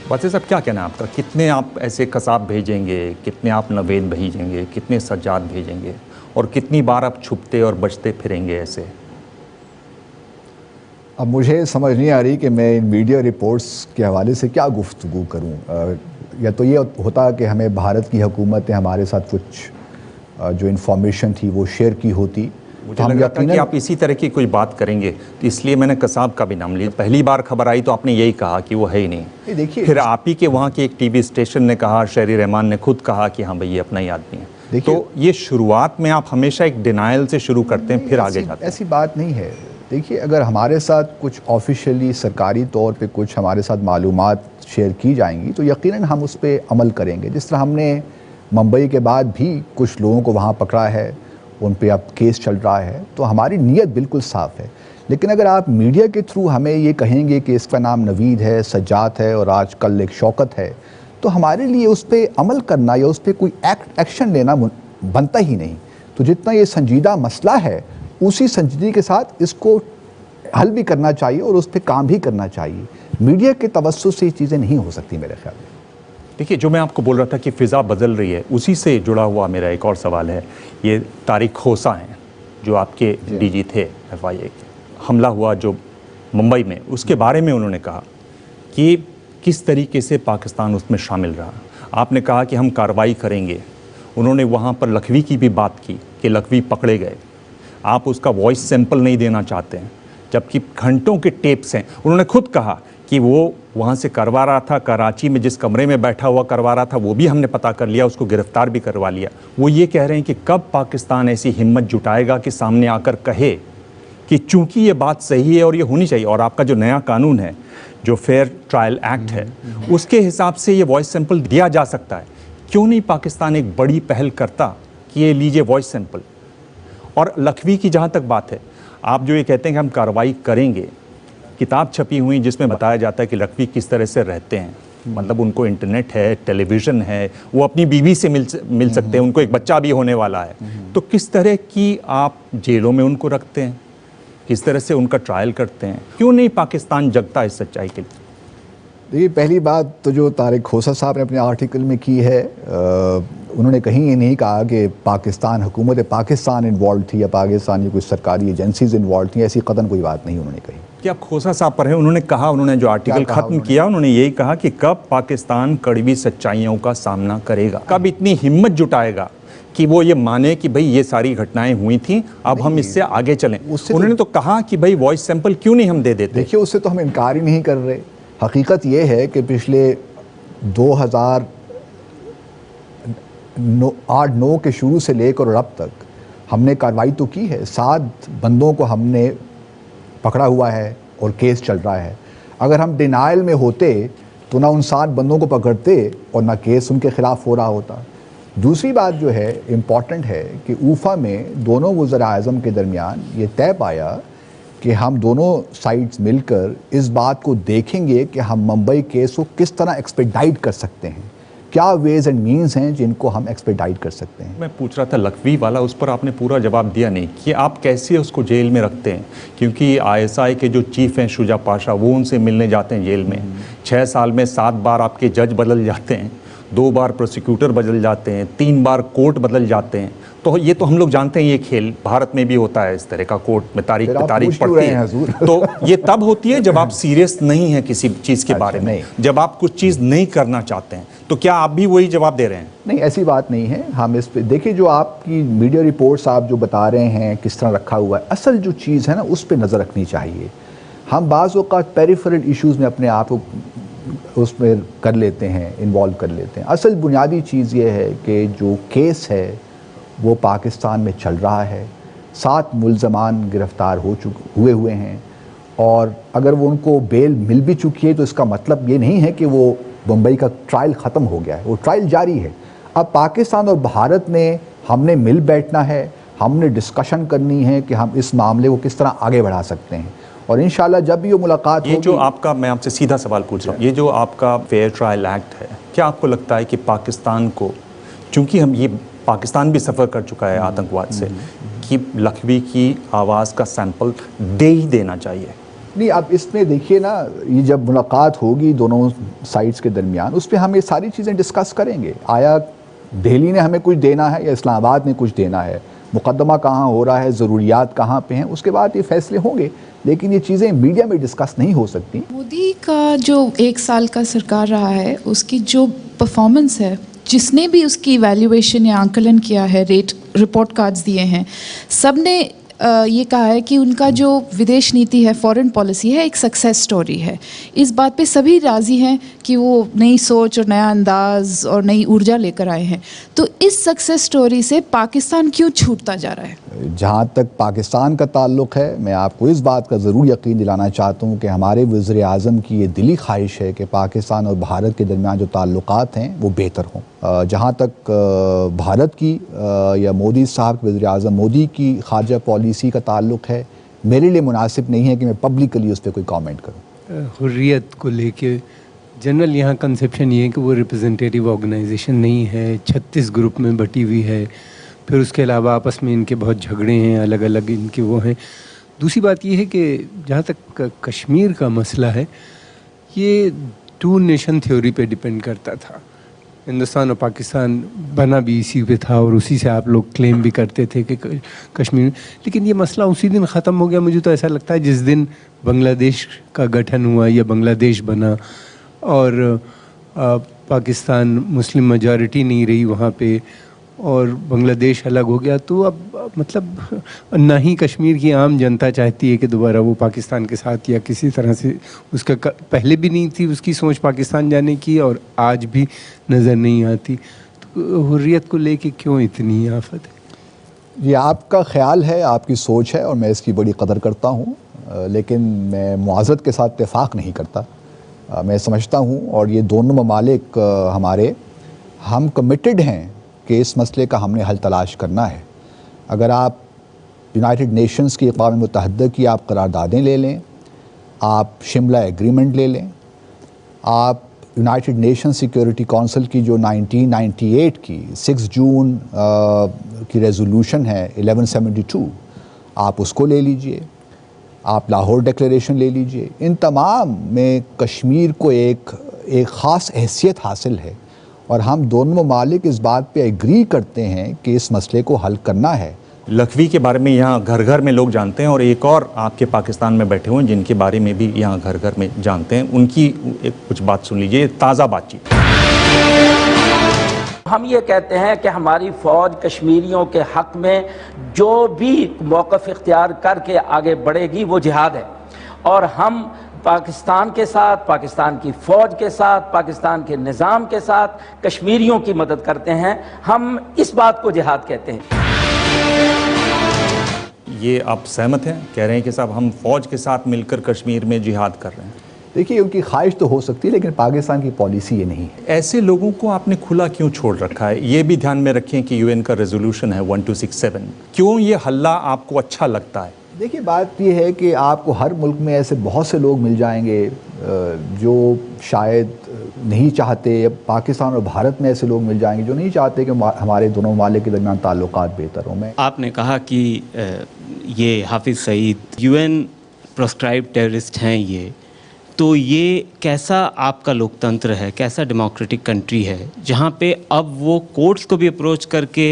वैसे सब क्या कहना है आपका? कितने आप ऐसे कसाब भेजेंगे, कितने आप नवेद भेजेंगे, कितने सज्जाद भेजेंगे, और कितनी बार आप छुपते और बचते फिरेंगे ऐसे? अब मुझे समझ नहीं आ रही कि मैं इन मीडिया रिपोर्ट्स के हवाले से क्या गुफ्तगू करूं। या तो ये होता कि हमें भारत की हुकूमत ने हमारे साथ कुछ जो इन्फॉर्मेशन थी वो शेयर की होती, मुझे लग रहा था कि आप इसी तरह की कोई बात करेंगे, तो इसलिए मैंने कसाब का भी नाम लिया। पहली बार खबर आई तो आपने यही कहा कि वो है ही नहीं। देखिए, फिर आप ही के वहाँ के एक टीवी स्टेशन ने कहा, शहरी रहमान ने खुद कहा कि हाँ भाई ये अपना ही आदमी है। तो ये शुरुआत में आप हमेशा एक डिनाइल से शुरू करते हैं, फिर आगे जाते हैं। ऐसी बात नहीं है। देखिए, अगर हमारे साथ कुछ ऑफिशियली सरकारी तौर पे कुछ हमारे साथ मालूमात शेयर की जाएंगी तो यकीनन हम उस पर अमल करेंगे। जिस तरह हमने मुंबई के बाद भी कुछ लोगों को वहाँ पकड़ा है, उन पे अब केस चल रहा है, तो हमारी नीयत बिल्कुल साफ़ है। लेकिन अगर आप मीडिया के थ्रू हमें ये कहेंगे कि इसका नाम नवीद है, सज्जाद है और आज कल एक शौकत है, तो हमारे लिए उस पर अमल करना या उस पर कोई एक्शन लेना बनता ही नहीं। तो जितना ये संजीदा मसला है उसी संजीदगी के साथ इसको हल भी करना चाहिए और उस पर काम भी करना चाहिए। मीडिया के तवज्जुह से ये चीज़ें नहीं हो सकती मेरे ख्याल में। देखिए, जो मैं आपको बोल रहा था कि फ़िज़ा बदल रही है, उसी से जुड़ा हुआ मेरा एक और सवाल है। ये तारिक खोसा हैं जो आपके डीजी थे FIA के, हमला हुआ जो मुंबई में, उसके बारे में उन्होंने कहा कि किस तरीके से पाकिस्तान उसमें शामिल रहा। आपने कहा कि हम कार्रवाई करेंगे। उन्होंने वहाँ पर लखवी की भी बात की कि लखवी पकड़े गए। आप उसका वॉइस सैंपल नहीं देना चाहते हैं, जबकि घंटों के टेप्स हैं। उन्होंने खुद कहा कि वो वहाँ से करवा रहा था, कराची में जिस कमरे में बैठा हुआ करवा रहा था वो भी हमने पता कर लिया, उसको गिरफ्तार भी करवा लिया। वो ये कह रहे हैं कि कब पाकिस्तान ऐसी हिम्मत जुटाएगा कि सामने आकर कहे कि चूंकि ये बात सही है और ये होनी चाहिए, और आपका जो नया कानून है, जो फेयर ट्रायल एक्ट है, उसके हिसाब से ये वॉइस सैंपल दिया जा सकता है। क्यों नहीं पाकिस्तान एक बड़ी पहल करता कि ये लीजिए वॉइस सैंपल? और लखवी की जहाँ तक बात है, आप जो ये कहते हैं कि हम कार्रवाई करेंगे, किताब छपी हुई जिसमें बताया जाता है कि लखवी किस तरह से रहते हैं, मतलब उनको इंटरनेट है, टेलीविज़न है, वो अपनी बीवी से मिल सकते हैं, उनको एक बच्चा भी होने वाला है। तो किस तरह की आप जेलों में उनको रखते हैं, किस तरह से उनका ट्रायल करते हैं? क्यों नहीं पाकिस्तान जगता इस सच्चाई के लिए? देखिए, पहली बात तो जो तारिक खोसा साहब ने अपने आर्टिकल में की है, उन्होंने कहीं ये नहीं कहा कि पाकिस्तान, हुकूमत पाकिस्तान इन्वॉल्व थी या पाकिस्तानी कुछ सरकारी एजेंसीज इन्वॉल्व थी। ऐसी कतन कोई बात नहीं उन्होंने कही। क्या खोसा साहब पर है? उन्होंने कहा, उन्होंने जो आर्टिकल खत्म किया, उन्होंने यही कहा कि कब पाकिस्तान कड़वी सच्चाइयों का सामना करेगा, कब इतनी हिम्मत जुटाएगा कि वो ये माने कि भाई ये सारी घटनाएं हुई थी, अब हम इससे आगे चलें। उन्होंने तो कहा कि भाई वॉइस सैंपल क्यों नहीं हम दे देते। देखिए, उससे तो हम इनकार ही नहीं कर रहे। हकीकत ये है कि पिछले 8-9 के शुरू से लेकर और अब तक हमने कार्रवाई तो की है, 7 बंदों को हमने पकड़ा हुआ है और केस चल रहा है। अगर हम डिनाइल में होते तो ना उन 7 बंदों को पकड़ते और ना केस उनके खिलाफ हो रहा होता। दूसरी बात जो है इम्पॉर्टेंट है कि ऊफा में दोनों वज़ीर आज़म के दरमियान ये तय पाया कि हम दोनों साइड्स मिलकर इस बात को देखेंगे कि हम मुंबई केस को किस तरह एक्सपेडाइट कर सकते हैं, क्या वेज एंड मीन्स हैं जिनको हम एक्सपेडाइट कर सकते हैं। मैं पूछ रहा था लखवी वाला, उस पर आपने पूरा जवाब दिया नहीं कि आप कैसे उसको जेल में रखते हैं, क्योंकि ISI के जो चीफ हैं शुजा पाशा वो उनसे मिलने जाते हैं जेल में। 6 साल में 7 बार आपके जज बदल जाते हैं, 2 बार प्रोसिक्यूटर बदल जाते हैं, 3 बार कोर्ट बदल जाते हैं। तो ये तो हम लोग जानते हैं, ये खेल भारत में भी होता है, इस तरह का कोर्ट में तारीख पे तारीख पड़ती है। तो ये तब होती है जब आप सीरियस नहीं हैं किसी चीज़ के बारे में, जब आप कुछ चीज़ नहीं करना चाहते हैं। तो क्या आप भी वही जवाब दे रहे हैं? नहीं, ऐसी बात नहीं है। हम इस पे देखिए, जो आपकी मीडिया रिपोर्ट्स आप जो बता रहे हैं किस तरह रखा हुआ है, असल जो चीज़ है ना उस पर नज़र रखनी चाहिए। हम बाज़ औक़ात पेरिफेरल इश्यूज़ में अपने आप को उसमें कर लेते हैं, इन्वॉल्व कर लेते हैं। असल बुनियादी चीज़ ये है कि जो केस है वो पाकिस्तान में चल रहा है, 7 मुल्ज़मान गिरफ़्तार हुए हैं, और अगर वो उनको बेल मिल भी चुकी है तो इसका मतलब ये नहीं है कि वो मुंबई का ट्रायल ख़त्म हो गया है, वो ट्रायल जारी है। अब पाकिस्तान और भारत में हमने मिल बैठना है, हमने डिस्कशन करनी है कि हम इस मामले को किस तरह आगे बढ़ा सकते हैं, और इंशाल्लाह जब भी वो मुलाकात ये जो आपका, मैं आपसे सीधा सवाल पूछ रहा हूँ, ये जो आपका फेयर ट्रायल एक्ट है, क्या आपको लगता है कि पाकिस्तान को, चूँकि हम ये पाकिस्तान भी सफ़र कर चुका है आतंकवाद से, कि लखवी की आवाज़ का सैंपल दे ही देना चाहिए? नहीं, अब इसमें देखिए ना, ये जब मुलाकात होगी दोनों साइड्स के दरमियान, उस पर हम ये सारी चीज़ें डिस्कस करेंगे। आया दिल्ली ने हमें कुछ देना है या इस्लामाबाद ने कुछ देना है, मुकदमा कहाँ हो रहा है, ज़रूरियात कहाँ पे हैं, उसके बाद ये फैसले होंगे। लेकिन ये चीज़ें मीडिया में डिस्कस नहीं हो सकती। मोदी का जो 1 साल का सरकार रहा है, उसकी जो परफॉर्मेंस है, जिसने भी उसकी इवैल्यूएशन या आंकलन किया है, रेट रिपोर्ट कार्ड्स दिए हैं, सब ने ये कहा है कि उनका जो विदेश नीति है, फॉरेन पॉलिसी है, एक सक्सेस स्टोरी है। इस बात पे सभी राज़ी हैं कि वो नई सोच और नया अंदाज़ और नई ऊर्जा लेकर आए हैं। तो इस सक्सेस स्टोरी से पाकिस्तान क्यों छूटता जा रहा है? जहाँ तक पाकिस्तान का ताल्लुक़ है, मैं आपको इस बात का ज़रूर यकीन दिलाना चाहता हूँ कि हमारे वज़ीर आज़म की ये दिली ख्वाहिश है कि पाकिस्तान और भारत के दरमियान जो ताल्लुक़ात हैं वो बेहतर हों। जहाँ तक भारत की या मोदी साहब के वज़ीर आज़म मोदी की ख़ारजा पॉलिसी का ताल्लुक़ है, मेरे लिए मुनासिब नहीं है कि मैं पब्लिकली उस पर कोई कमेंट करूँ। हुर्रियत को लेके जनरल यहाँ कंसेप्शन ये है कि वो रिप्रेजेंटेटिव ऑर्गेनाइजेशन नहीं है, 36 ग्रुप में बटी हुई है, फिर उसके अलावा आपस में इनके बहुत झगड़े हैं, अलग अलग इनके वो हैं। दूसरी बात ये है कि जहाँ तक कश्मीर का मसला है, ये 2 नेशन थ्योरी पे डिपेंड करता था। हिंदुस्तान और पाकिस्तान बना भी इसी पे था और उसी से आप लोग क्लेम भी करते थे कि कश्मीर, लेकिन ये मसला उसी दिन ख़त्म हो गया। मुझे तो ऐसा लगता है जिस दिन बांग्लादेश का गठन हुआ या बांग्लादेश बना और पाकिस्तान मुस्लिम मेजॉरिटी नहीं रही वहाँ पे और बांग्लादेश अलग हो गया, तो अब मतलब ना ही कश्मीर की आम जनता चाहती है कि दोबारा वो पाकिस्तान के साथ या किसी तरह से, उसका पहले भी नहीं थी उसकी सोच पाकिस्तान जाने की और आज भी नज़र नहीं आती। तो हुर्रियत को लेके क्यों इतनी आफत है? ये आपका ख्याल है, आपकी सोच है और मैं इसकी बड़ी कदर करता हूँ, लेकिन मैं मुआज़रत के साथ इत्तेफाक नहीं करता। मैं समझता हूँ और ये दोनों ममालिक हमारे, हम कमिटेड हैं कि इस मसले का हमने हल तलाश करना है। अगर आप यूनाइटेड नेशंस की अक़वाम मुत्तहिदा की आप करारदादें ले लें, आप शिमला एग्रीमेंट ले लें, आप यूनाइटेड नेशन सिक्योरिटी काउंसिल की जो 1998 की 6 जून की रेजोल्यूशन है 1172, आप उसको ले लीजिए, आप लाहौर डिक्लेरेशन ले लीजिए। इन तमाम में कश्मीर को एक ख़ास हैसियत हासिल है और हम दोनों ममालिक इस बात पे एग्री करते हैं कि इस मसले को हल करना है। लखवी के बारे में यहाँ घर घर में लोग जानते हैं और एक और आपके पाकिस्तान में बैठे हुए हैं जिनके बारे में भी यहाँ घर घर में जानते हैं, उनकी एक कुछ बात सुन लीजिए, ताज़ा बातचीत। हम ये कहते हैं कि हमारी फ़ौज कश्मीरियों के हक़ में जो भी मौक़िफ़ इख्तियार करके आगे बढ़ेगी वो जिहाद है और हम पाकिस्तान के साथ, पाकिस्तान की फौज के साथ, पाकिस्तान के निज़ाम के साथ कश्मीरियों की मदद करते हैं। हम इस बात को जिहाद कहते हैं। ये आप सहमत हैं? कह रहे हैं कि साहब हम फौज के साथ मिलकर कश्मीर में जिहाद कर रहे हैं। देखिए, उनकी ख्वाहिश तो हो सकती है, लेकिन पाकिस्तान की पॉलिसी ये नहीं है। ऐसे लोगों को आपने खुला क्यों छोड़ रखा है? ये भी ध्यान में रखें कि यूएन का रेजोल्यूशन है 1267। क्यों ये हल्ला आपको अच्छा लगता है? देखिए, बात ये है कि आपको हर मुल्क में ऐसे बहुत से लोग मिल जाएंगे जो शायद नहीं चाहते, पाकिस्तान और भारत में ऐसे लोग मिल जाएंगे जो नहीं चाहते कि हमारे दोनों ममालिक के दरमियान ताल्लुकात बेहतर हों। आपने कहा कि ये Hafiz Saeed UN proscribe terrorist हैं, तो ये कैसा आपका लोकतंत्र है, कैसा डेमोक्रेटिक कंट्री है जहाँ पे अब वो कोर्ट्स को भी अप्रोच करके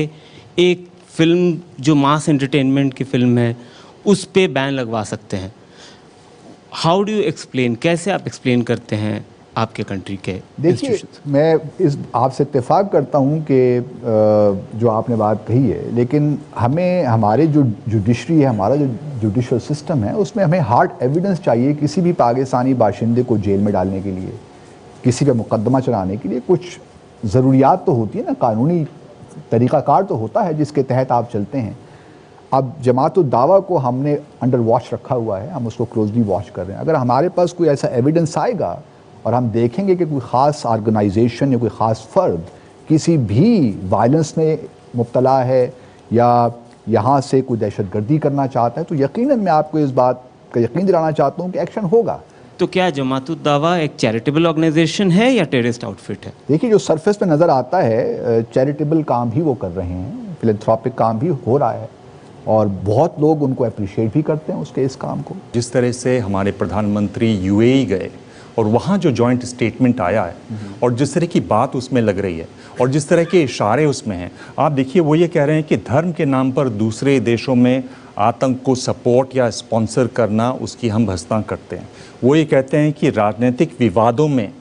एक फ़िल्म जो मास एंटरटेनमेंट की फ़िल्म है उस पे बैन लगवा सकते हैं? हाउ डू यू एक्सप्लेन, कैसे आप एक्सप्लेन करते हैं आपके कंट्री के? देखिए, मैं इस आपसे इत्तेफाक करता हूँ कि जो आपने बात कही है, लेकिन हमें हमारे जो जुडिशरी है, हमारा जो जुडिशल सिस्टम है, उसमें हमें हार्ड एविडेंस चाहिए किसी भी पाकिस्तानी बाशिंदे को जेल में डालने के लिए, किसी पे मुकदमा चलाने के लिए। कुछ ज़रूरियात तो होती है ना, कानूनी तरीक़ाकार तो होता है जिसके तहत आप चलते हैं। अब जमात-उद-दावा को हमने अंडर वॉच रखा हुआ है, हम उसको क्लोजली वॉच कर रहे हैं। अगर हमारे पास कोई ऐसा एविडेंस आएगा और हम देखेंगे कि कोई ख़ास ऑर्गेनाइजेशन या कोई ख़ास फ़र्द किसी भी वायलेंस में मुब्तला है या यहाँ से कोई दहशतगर्दी करना चाहता है, तो यकीनन मैं आपको इस बात का यकीन दिलाना चाहता हूँ कि एक्शन होगा। तो क्या जमात-उद-दावा एक चैरिटेबल ऑर्गेनाइजेशन है या टेररिस्ट आउटफिट है? देखिए, जो सरफेस पे नज़र आता है चैरिटेबल काम भी वो कर रहे हैं, फिलैंथ्रोपिक काम भी हो रहा है और बहुत लोग उनको अप्रिशिएट भी करते हैं उसके इस काम को। जिस तरह से हमारे प्रधानमंत्री यूएई गए और वहाँ जो जॉइंट स्टेटमेंट आया है और जिस तरह की बात उसमें लग रही है और जिस तरह के इशारे उसमें हैं, आप देखिए वो ये कह रहे हैं कि धर्म के नाम पर दूसरे देशों में आतंक को सपोर्ट या स्पॉन्सर करना, उसकी हम भर्त्सना करते हैं। वो ये कहते हैं कि राजनीतिक विवादों में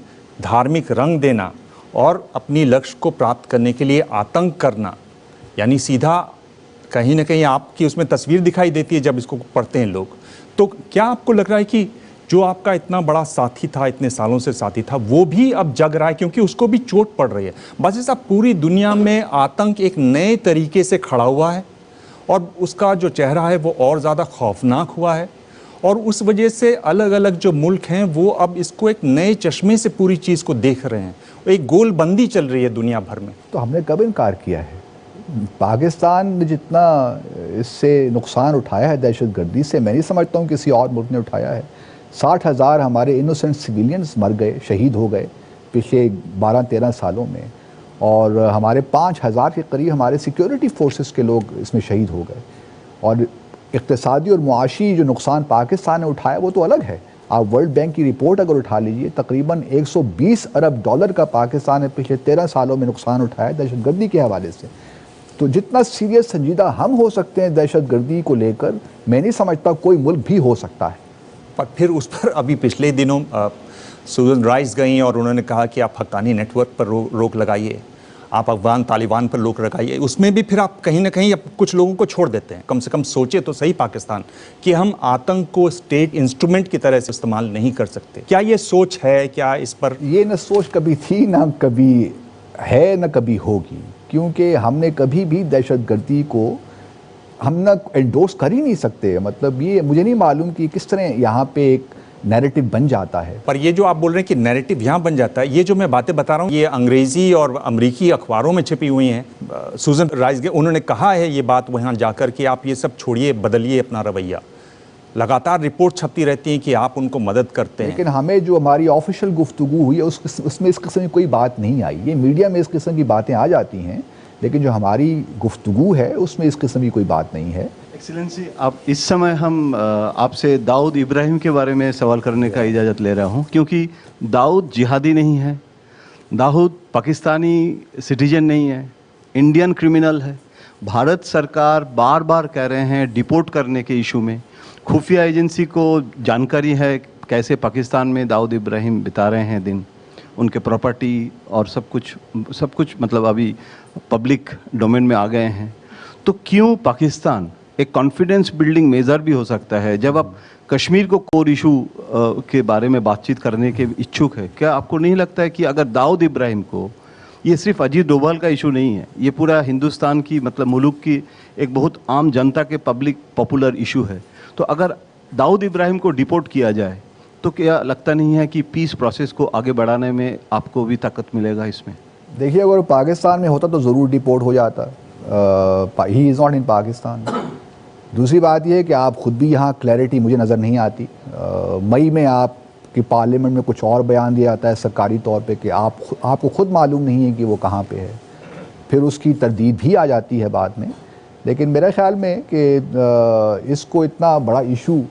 धार्मिक रंग देना और अपनी लक्ष्य को प्राप्त करने के लिए आतंक करना, यानी सीधा कहीं ना कहीं आपकी उसमें तस्वीर दिखाई देती है जब इसको पढ़ते हैं लोग। तो क्या आपको लग रहा है कि जो आपका इतना बड़ा साथी था, इतने सालों से साथी था, वो भी अब जग रहा है क्योंकि उसको भी चोट पड़ रही है? बस ऐसा पूरी दुनिया में आतंक एक नए तरीके से खड़ा हुआ है और उसका जो चेहरा है वो और ज़्यादा खौफनाक हुआ है और उस वजह से अलग अलग जो मुल्क हैं वो अब इसको एक नए चश्मे से पूरी चीज़ को देख रहे हैं। एक गोलबंदी चल रही है दुनिया भर में। तो हमने कब इनकार किया है? पाकिस्तान ने जितना इससे नुकसान उठाया है दहशतगर्दी से, मैं नहीं समझता हूँ किसी और मुल्क ने उठाया है। 60,000 हमारे इनोसेंट सिविलियंस मर गए, शहीद हो गए पिछले 12-13 सालों में और हमारे 5,000 के करीब हमारे सिक्योरिटी फोर्सेस के लोग इसमें शहीद हो गए। और इक़्तिसादी और मुआशी जो नुकसान पाकिस्तान ने उठाया वो तो अलग है। आप वर्ल्ड बैंक की रिपोर्ट अगर उठा लीजिए, तकरीबन 120 अरब डॉलर का पाकिस्तान ने पिछले 13 सालों में नुकसान उठाया दहशतगर्दी के हवाले से। तो जितना सीरियस संजीदा हम हो सकते हैं दहशतगर्दी को लेकर, मैं नहीं समझता कोई मुल्क भी हो सकता है। पर फिर उस पर अभी पिछले दिनों सूजन राइस गई और उन्होंने कहा कि आप हक्कानी नेटवर्क पर रोक लगाइए, आप अफगान तालिबान पर रोक लगाइए। उसमें भी फिर आप कहीं ना कहीं अब कुछ लोगों को छोड़ देते हैं। कम से कम सोचे तो सही पाकिस्तान कि हम आतंक को स्टेट इंस्ट्रूमेंट की तरह से इस्तेमाल नहीं कर सकते। क्या ये सोच है? क्या इस पर ये न सोच कभी थी, ना कभी है, न कभी होगी, क्योंकि हमने कभी भी दहशतगर्दी को हम ना एंडोर्स कर ही नहीं सकते। मतलब ये मुझे नहीं मालूम कि किस तरह यहाँ पे एक नैरेटिव बन जाता है। पर ये जो आप बोल रहे हैं कि नैरेटिव यहाँ बन जाता है, ये जो मैं बातें बता रहा हूँ ये अंग्रेज़ी और अमरीकी अखबारों में छपी हुई हैं। सूजन राइस उन्होंने कहा है ये बात वहाँ जाकर कि आप ये सब छोड़िए, बदलिए अपना रवैया। लगातार रिपोर्ट छपती रहती हैं कि आप उनको मदद करते हैं। लेकिन हमें जो हमारी ऑफिशियल गुफ्तगू हुई है उसमें इस किस्म की कोई बात नहीं आई। ये मीडिया में इस किस्म की बातें आ जाती हैं, लेकिन जो हमारी गुफ्तगू है उसमें इस किस्म की कोई बात नहीं है। एक्सीलेंसी, आप इस समय हम आपसे दाऊद इब्राहिम के बारे में सवाल करने का इजाज़त ले रहा हूं, क्योंकि दाऊद जिहादी नहीं है, दाऊद पाकिस्तानी सिटीजन नहीं है, इंडियन क्रिमिनल है। भारत सरकार बार बार कह रहे हैं डिपोर्ट करने के इशू में। खुफिया एजेंसी को जानकारी है कैसे पाकिस्तान में दाऊद इब्राहिम बिता रहे हैं दिन, उनके प्रॉपर्टी और सब कुछ मतलब अभी पब्लिक डोमेन में आ गए हैं। तो क्यों पाकिस्तान एक कॉन्फिडेंस बिल्डिंग मेजर भी हो सकता है जब आप कश्मीर को कोर इशू के बारे में बातचीत करने के इच्छुक है। क्या आपको नहीं लगता है कि अगर दाऊद इब्राहिम को, ये सिर्फ अजीत डोभाल का इशू नहीं है, ये पूरा हिंदुस्तान की मतलब मुल्क की एक बहुत आम जनता के पब्लिक पॉपुलर इशू है, तो अगर दाऊद इब्राहिम को डिपोर्ट किया जाए तो क्या लगता नहीं है कि पीस प्रोसेस को आगे बढ़ाने में आपको भी ताकत मिलेगा इसमें? देखिए, अगर पाकिस्तान में होता तो ज़रूर डिपोर्ट हो जाता। He is not in Pakistan. दूसरी बात यह है कि आप ख़ुद भी यहाँ क्लैरिटी मुझे नज़र नहीं आती। मई में आपकी पार्लियामेंट में कुछ और बयान दिया जाता है सरकारी तौर पे कि आपको ख़ुद मालूम नहीं है कि वो कहाँ पे है, फिर उसकी तरदीद भी आ जाती है बाद में। लेकिन मेरे ख़्याल में कि इसको इतना बड़ा इशू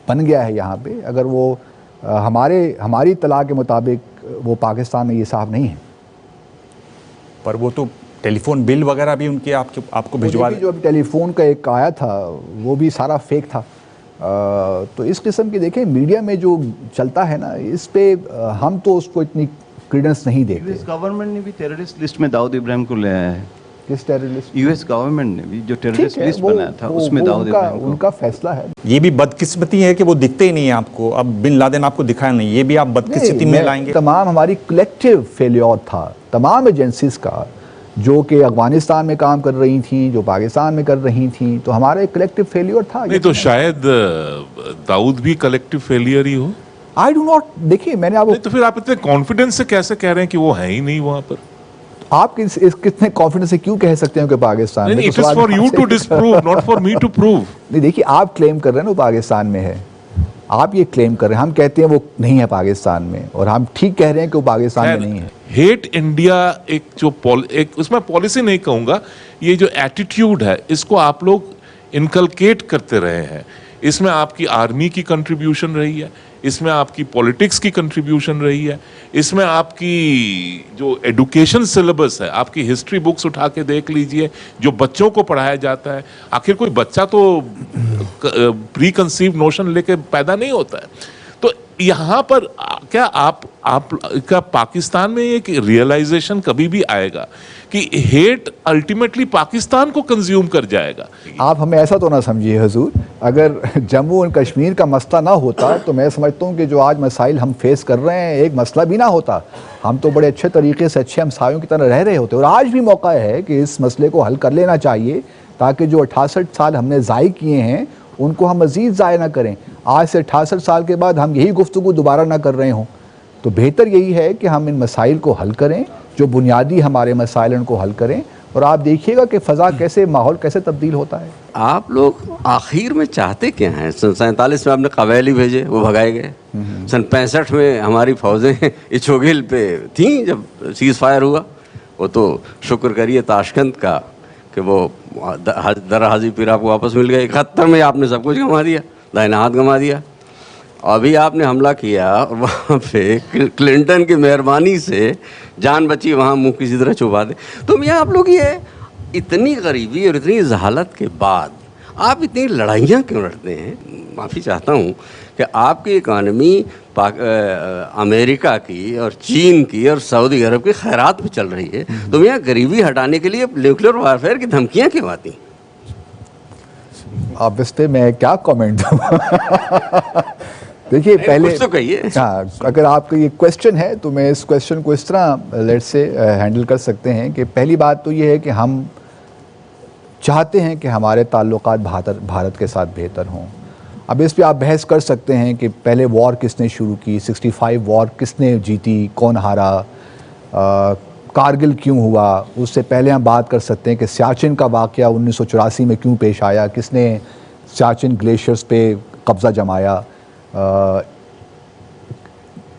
बन गया है यहाँ पे, अगर वो हमारी इत्तला के मुताबिक वो पाकिस्तान में ये साफ नहीं है। पर वो तो टेलीफोन बिल वगैरह भी उनके आपको भिजवा, जो अभी टेलीफोन का एक आया था वो भी सारा फेक था। तो इस किस्म की देखें मीडिया में जो चलता है ना, इस पे हम तो उसको इतनी क्रेडेंस नहीं देते। यूएस गवर्नमेंट ने भी टेररिस्ट लिस्ट में दाऊद इब्राहिम को ले आया है। किस टेररिस्ट? यूएस गवर्नमेंट ने भी जो टेररिस्ट लिस्ट बनाया था उसमें दाऊद इब्राहिम को। उनका फैसला है। ये भी बदकिस्मती है कि वो दिखते ही नहीं है आपको। अब बिन लादेन आपको दिखाया नहीं, ये भी आप बदकिस्मती में लाएंगे। तमाम हमारी कलेक्टिव फेलियर था तमाम एजेंसीज का, जो कि अफगानिस्तान में काम कर रही थी, जो पाकिस्तान में कर रही थी, तो हमारा एक कलेक्टिव फेलियर था। नहीं तो शायद दाऊद भी कलेक्टिव फेलियर ही हो। आई डू नॉट, देखिए मैंने आपको, तो फिर आप इतने कॉन्फिडेंस से कैसे कह रहे हैं कि वो है ही नहीं वहां पर? आप कितने कॉन्फिडेंस से क्यों कह सकते हैं कि पाकिस्तान में? It is for you to disprove, not for me to prove. नहीं, देखिए आप क्लेम कर रहे हैं ना वो पाकिस्तान में है, आप ये क्लेम कर रहे हैं, हम कहते हैं वो नहीं है पाकिस्तान में, और हम ठीक कह रहे हैं कि वो पाकिस्तान में नहीं है। हेट इंडिया एक उसमें पॉलिसी नहीं कहूंगा, ये जो एटीट्यूड है इसको आप लोग इनकलकेट करते रहे हैं। इसमें आपकी आर्मी की कंट्रीब्यूशन रही है, इसमें आपकी पॉलिटिक्स की कंट्रीब्यूशन रही है, इसमें आपकी जो एजुकेशन सिलेबस है, आपकी हिस्ट्री बुक्स उठा के देख लीजिए जो बच्चों को पढ़ाया जाता है। आखिर कोई बच्चा तो प्री कंसीव नोशन लेके पैदा नहीं होता है। तो यहाँ पर क्या आप क्या पाकिस्तान में एक रियलाइजेशन कभी भी आएगा कि हेट अल्टीमेटली पाकिस्तान को कंज्यूम कर जाएगा? आप हमें ऐसा तो ना समझिए हुजूर, अगर जम्मू और कश्मीर का मसला ना होता तो मैं समझता हूँ कि जो आज मसाइल हम फेस कर रहे हैं एक मसला भी ना होता, हम तो बड़े अच्छे तरीके से अच्छे हमसायों की तरह रह रहे होते। और आज भी मौका है कि इस मसले को हल कर लेना चाहिए, ताकि जो 68 साल हमने ज़ाय किए हैं उनको हम मज़ीद ज़ाय ना करें। आज से 68 साल के बाद हम यही गुफ्तगू दोबारा ना कर रहे हों, तो बेहतर यही है कि हम इन मसाइल को हल करें, जो बुनियादी हमारे मसाइल उनको हल करें, और आप देखिएगा कि फ़ज़ा कैसे, माहौल कैसे तब्दील होता है। आप लोग आखिर में चाहते क्या हैं? सन 47 में आपने कबायली भेजे, वो भगाए गए। सन 65 में हमारी फौजें इचोगिल पे थीं जब सीज़ फायर हुआ। वो तो शुक्र करिए ताशकंद का कि वो दर हाजी पीर आपको वापस मिल गए। 71 में आपने सब कुछ गंवा दिया, दाहिना हाथ गंवा दिया। अभी आपने हमला किया वहाँ पे, क्लिंटन की मेहरबानी से जान बची, वहाँ मुंह किसी तरह छुपा दे। तो मियाँ आप लोग ये इतनी गरीबी और इतनी जहालत के बाद आप इतनी लड़ाइयाँ क्यों लड़ते हैं? माफ़ी चाहता हूँ कि आपकी इकानमी अमेरिका की और चीन की और सऊदी अरब की खैरात पे चल रही है, तो मियाँ गरीबी हटाने के लिए न्यूक्लियर वारफेयर की धमकियाँ क्यों आती? आप इस पर मैं क्या कमेंट दूँ? देखिए पहले तो कहिए। हाँ, अगर आपका ये क्वेश्चन है तो मैं इस क्वेश्चन को इस तरह लेट से हैंडल कर सकते हैं कि पहली बात तो ये है कि हम चाहते हैं कि हमारे ताल्लुकात भारत के साथ बेहतर हों। अब इस पे आप बहस कर सकते हैं कि पहले वॉर किसने शुरू की, 65 वॉर किसने जीती, कौन हारा, कारगिल क्यों हुआ। उससे पहले हम बात कर सकते हैं कि सियाचिन का वाक़या 1984 में क्यों पेश आया, किसने सियाचिन ग्लेशियर्स पे कब्ज़ा जमाया,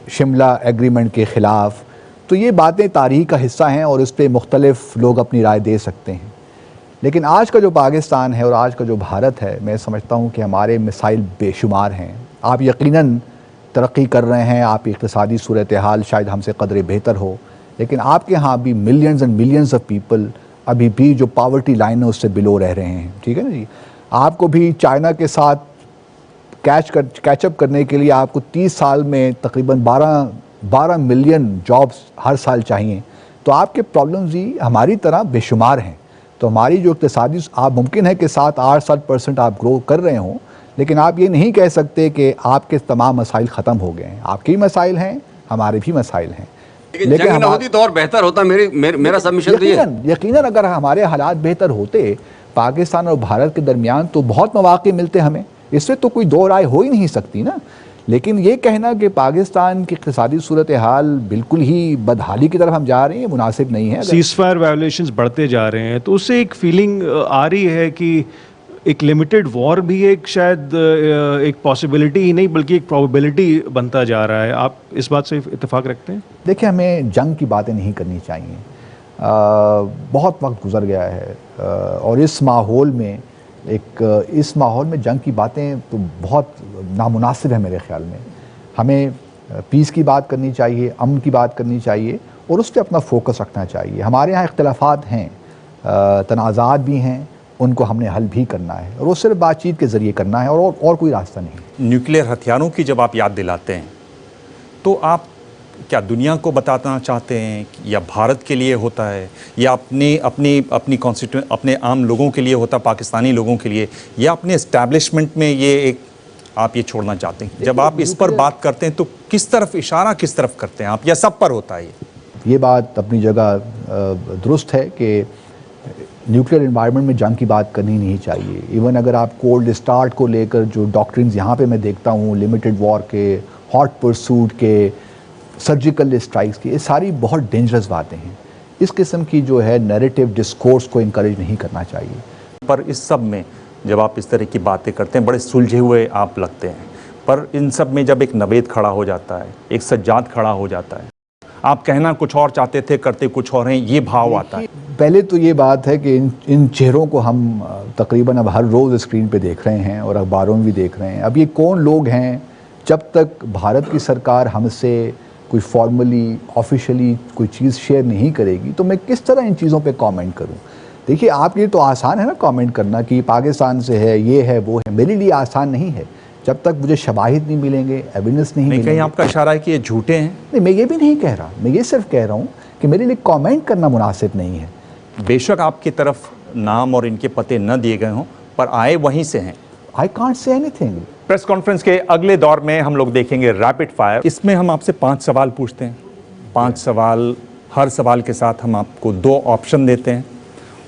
शिमला एग्रीमेंट के ख़िलाफ़। तो ये बातें तारीख़ का हिस्सा हैं और इस पर मुख्तलिफ़ लोग अपनी राय दे सकते हैं। लेकिन आज का जो पाकिस्तान है और आज का जो भारत है, मैं समझता हूँ कि हमारे मिसाइल बेशुमार हैं। आप यकीनन तरक्की कर रहे हैं, आपकी इक़्तिसादी सूरत हाल शायद हमसे कदरे बेहतर हो, लेकिन आपके यहाँ भी millions and millions of people अभी भी जो पावर्टी लाइन है उससे बिलो रह रहे हैं। ठीक है ना जी, आपको भी चाइना के साथ कैचअप करने के लिए आपको 30 साल में तकरीबन 12 मिलियन जॉब्स हर साल चाहिए। तो आपके प्रॉब्लम्स ही हमारी तरह बेशुमार हैं। तो हमारी जो इक़्तिसादी, आप मुमकिन है कि 7-8-7% आप ग्रो कर रहे हों, लेकिन आप ये नहीं कह सकते कि आपके तमाम मसाइल ख़त्म हो गए हैं। आपके भी मसाइल हैं, हमारे भी मसाइल हैं, लेकिन जंग ना होती तो और बेहतर होता। मेरा सबमिशन तो ये है। यकीनन अगर हमारे हालात बेहतर होते पाकिस्तान और भारत के दरमियान तो बहुत मौक़े मिलते हमें, इससे तो कोई दो राय हो ही नहीं सकती ना। लेकिन ये कहना कि पाकिस्तान की इक़्तिसादी सूरत हाल बिल्कुल ही बदहाली की तरफ हम जा रहे हैं, मुनासिब नहीं है। सीज़ फायर वायलेशंस बढ़ते जा रहे हैं तो उससे एक फीलिंग आ रही है कि एक लिमिटेड वॉर भी एक शायद एक पॉसिबिलिटी ही नहीं बल्कि एक प्रोबेबिलिटी बनता जा रहा है। आप इस बात से इत्तेफाक रखते हैं? देखिए, हमें जंग की बातें नहीं करनी चाहिए। बहुत वक्त गुजर गया है और इस माहौल में जंग की बातें तो बहुत नामुनासिब है मेरे ख्याल में। हमें पीस की बात करनी चाहिए, अमन की बात करनी चाहिए और उस पर अपना फोकस रखना चाहिए। हमारे यहाँ इख्तलाफात हैं, तनाज़ात भी हैं, उनको हमने हल भी करना है और वो सिर्फ बातचीत के ज़रिए करना है और कोई रास्ता नहीं। न्यूक्लियर हथियारों की जब आप याद दिलाते हैं तो आप क्या दुनिया को बताना चाहते हैं या भारत के लिए होता है या अपनी कॉन्स्टिट्यूएंट अपने आम लोगों के लिए होता, पाकिस्तानी लोगों के लिए, या अपने इस्टेब्लिशमेंट में ये एक आप ये छोड़ना चाहते हैं? जब आप इस पर बात करते हैं तो किस तरफ इशारा किस तरफ करते हैं आप, या सब पर होता है? ये बात अपनी जगह दुरुस्त है कि न्यूक्लियर एनवायरनमेंट में जंग की बात करनी नहीं चाहिए। इवन अगर आप कोल्ड स्टार्ट को लेकर जो डॉक्ट्रिन्स यहाँ पे मैं देखता हूँ, लिमिटेड वॉर के, हॉट परसूट के, सर्जिकल स्ट्राइक्स की, ये सारी बहुत डेंजरस बातें हैं। इस किस्म की जो है नैरेटिव डिस्कोर्स को इनकरेज नहीं करना चाहिए। पर इस सब में जब आप इस तरह की बातें करते हैं बड़े सुलझे हुए आप लगते हैं, पर इन सब में जब एक नवेद खड़ा हो जाता है, एक सज्जाद खड़ा हो जाता है, आप कहना कुछ और चाहते थे करते कुछ और हैं, ये भाव आता है। पहले तो ये बात है कि इन चेहरों को हम तकरीबन अब हर रोज़ स्क्रीन पे देख रहे हैं और अखबारों में भी देख रहे हैं। अब ये कौन लोग हैं? जब तक भारत की सरकार हमसे कोई फॉर्मली ऑफिशियली कोई चीज़ शेयर नहीं करेगी तो मैं किस तरह इन चीज़ों पे कमेंट करूं? देखिए, आप ये तो आसान है ना कमेंट करना कि पाकिस्तान से है, ये है, वो है। मेरे लिए आसान नहीं है जब तक मुझे शवाहिद नहीं मिलेंगे, एविडेंस नहीं मिलेंगे। कहीं आपका इशारा है कि ये झूठे हैं? नहीं, मैं ये भी नहीं कह रहा, मैं ये सिर्फ कह रहा हूँ कि मेरे लिए कमेंट करना मुनासिब नहीं है। बेशक आपकी तरफ नाम और इनके पते न दिए गए हों, पर आए वहीं से हैं। I can't say anything. Press conference के अगले दौर में हम लोग देखेंगे रैपिड फायर। इसमें हम आपसे 5 सवाल पूछते हैं, 5 सवाल, हर सवाल के साथ हम आपको 2 ऑप्शन देते हैं,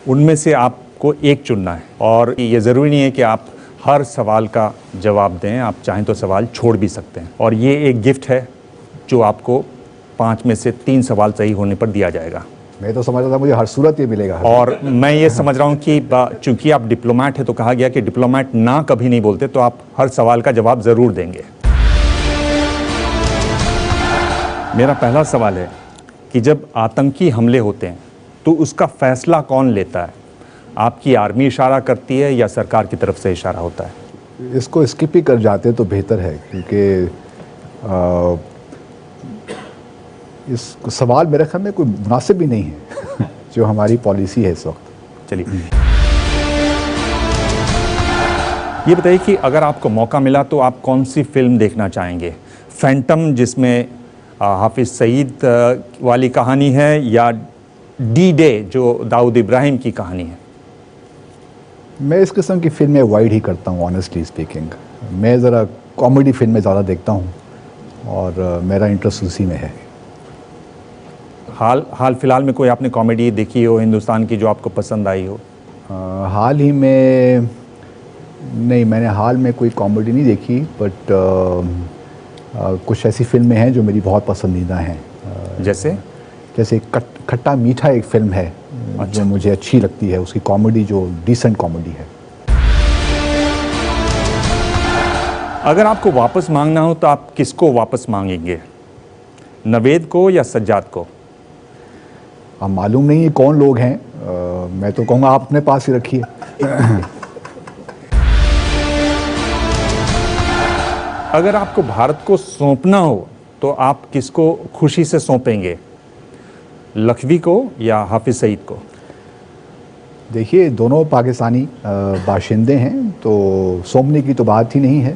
उनमें से आपको एक चुनना है। और ये ज़रूरी नहीं है कि आप हर सवाल का जवाब दें, आप चाहें तो सवाल छोड़ भी सकते हैं। और ये एक गिफ्ट है जो आपको 5 में से 3 सवाल सही होने पर दिया जाएगा। मैं तो समझ रहा था मुझे हर सूरत ये मिलेगा। और मैं ये समझ रहा हूँ कि चूंकि आप डिप्लोमेट हैं तो कहा गया कि डिप्लोमेट ना कभी नहीं बोलते, तो आप हर सवाल का जवाब ज़रूर देंगे। मेरा पहला सवाल है कि जब आतंकी हमले होते हैं तो उसका फैसला कौन लेता है? आपकी आर्मी इशारा करती है या सरकार की तरफ से इशारा होता है? इसको स्किप ही कर जाते तो बेहतर है, क्योंकि इस सवाल मेरे ख्याल में कोई मुनासिब भी नहीं है जो हमारी पॉलिसी है इस वक्त। चलिए, ये बताइए कि अगर आपको मौका मिला तो आप कौन सी फिल्म देखना चाहेंगे? फैंटम, जिसमें हाफिज़ सईद वाली कहानी है, या डी डे जो दाऊद इब्राहिम की कहानी है? मैं इस किस्म की फिल्में अवॉइड ही करता हूँ, ऑनेस्टली स्पीकिंग। मैं ज़रा कॉमेडी फिल्में ज़्यादा देखता हूँ और मेरा इंटरेस्ट उसी में है। हाल फिलहाल में कोई आपने कॉमेडी देखी हो हिंदुस्तान की जो आपको पसंद आई हो? हाल ही में नहीं, मैंने हाल में कोई कॉमेडी नहीं देखी, बट कुछ ऐसी फिल्में हैं जो मेरी बहुत पसंदीदा हैं। जैसे खट्टा मीठा एक फिल्म है जो मुझे अच्छी लगती है, उसकी कॉमेडी जो डिसेंट कॉमेडी है। अगर आपको वापस मांगना हो तो आप किसको वापस मांगेंगे, नवेद को या सज्जाद को? अब मालूम नहीं है कौन लोग हैं, मैं तो कहूँगा आप अपने पास ही रखिए। अगर आपको भारत को सौंपना हो तो आप किसको खुशी से सौंपेंगे, लखवी को या हाफिज़ सईद को? देखिए, दोनों पाकिस्तानी बाशिंदे हैं, तो सौंपने की तो बात ही नहीं है।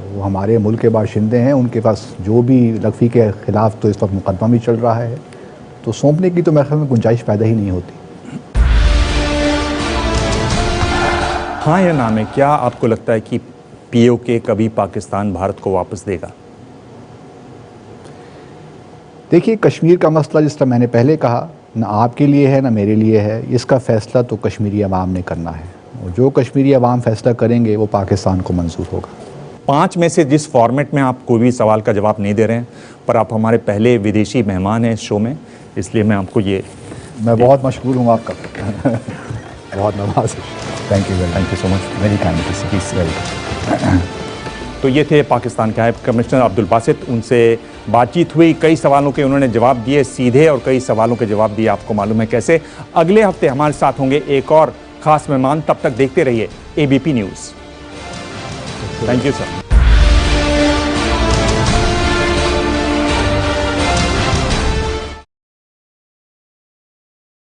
वो हमारे मुल्क के बाशिंदे हैं, उनके पास जो भी लखवी के ख़िलाफ़ तो इस वक्त मुकदमा भी चल रहा है, तो सौंपने की तो मेरे ख्याल में गुंजाइश पैदा ही नहीं होती। हाँ या ना में क्या आपको लगता है कि पीओके कभी पाकिस्तान भारत को वापस देगा? देखिए, कश्मीर का मसला जिस तरह मैंने पहले कहा, ना आपके लिए है ना मेरे लिए है। इसका फैसला तो कश्मीरी अवाम ने करना है, और जो कश्मीरी अवाम फैसला करेंगे वो पाकिस्तान को मंजूर होगा। 5 में से जिस फॉर्मेट में आप कोई भी सवाल का जवाब नहीं दे रहे हैं, पर आप हमारे पहले विदेशी मेहमान हैं इस शो में, इसलिए मैं आपको ये मैं बहुत मशहूर हूँ आपका बहुत Nawaz. Thank you so much, very kind. तो ये थे पाकिस्तान के हाई कमिश्नर अब्दुल बासित। उनसे बातचीत हुई, कई सवालों के उन्होंने जवाब दिए सीधे, और कई सवालों के जवाब दिए आपको मालूम है कैसे। अगले हफ्ते हमारे साथ होंगे एक और खास मेहमान, तब तक देखते रहिए ABP news. Thank you sir.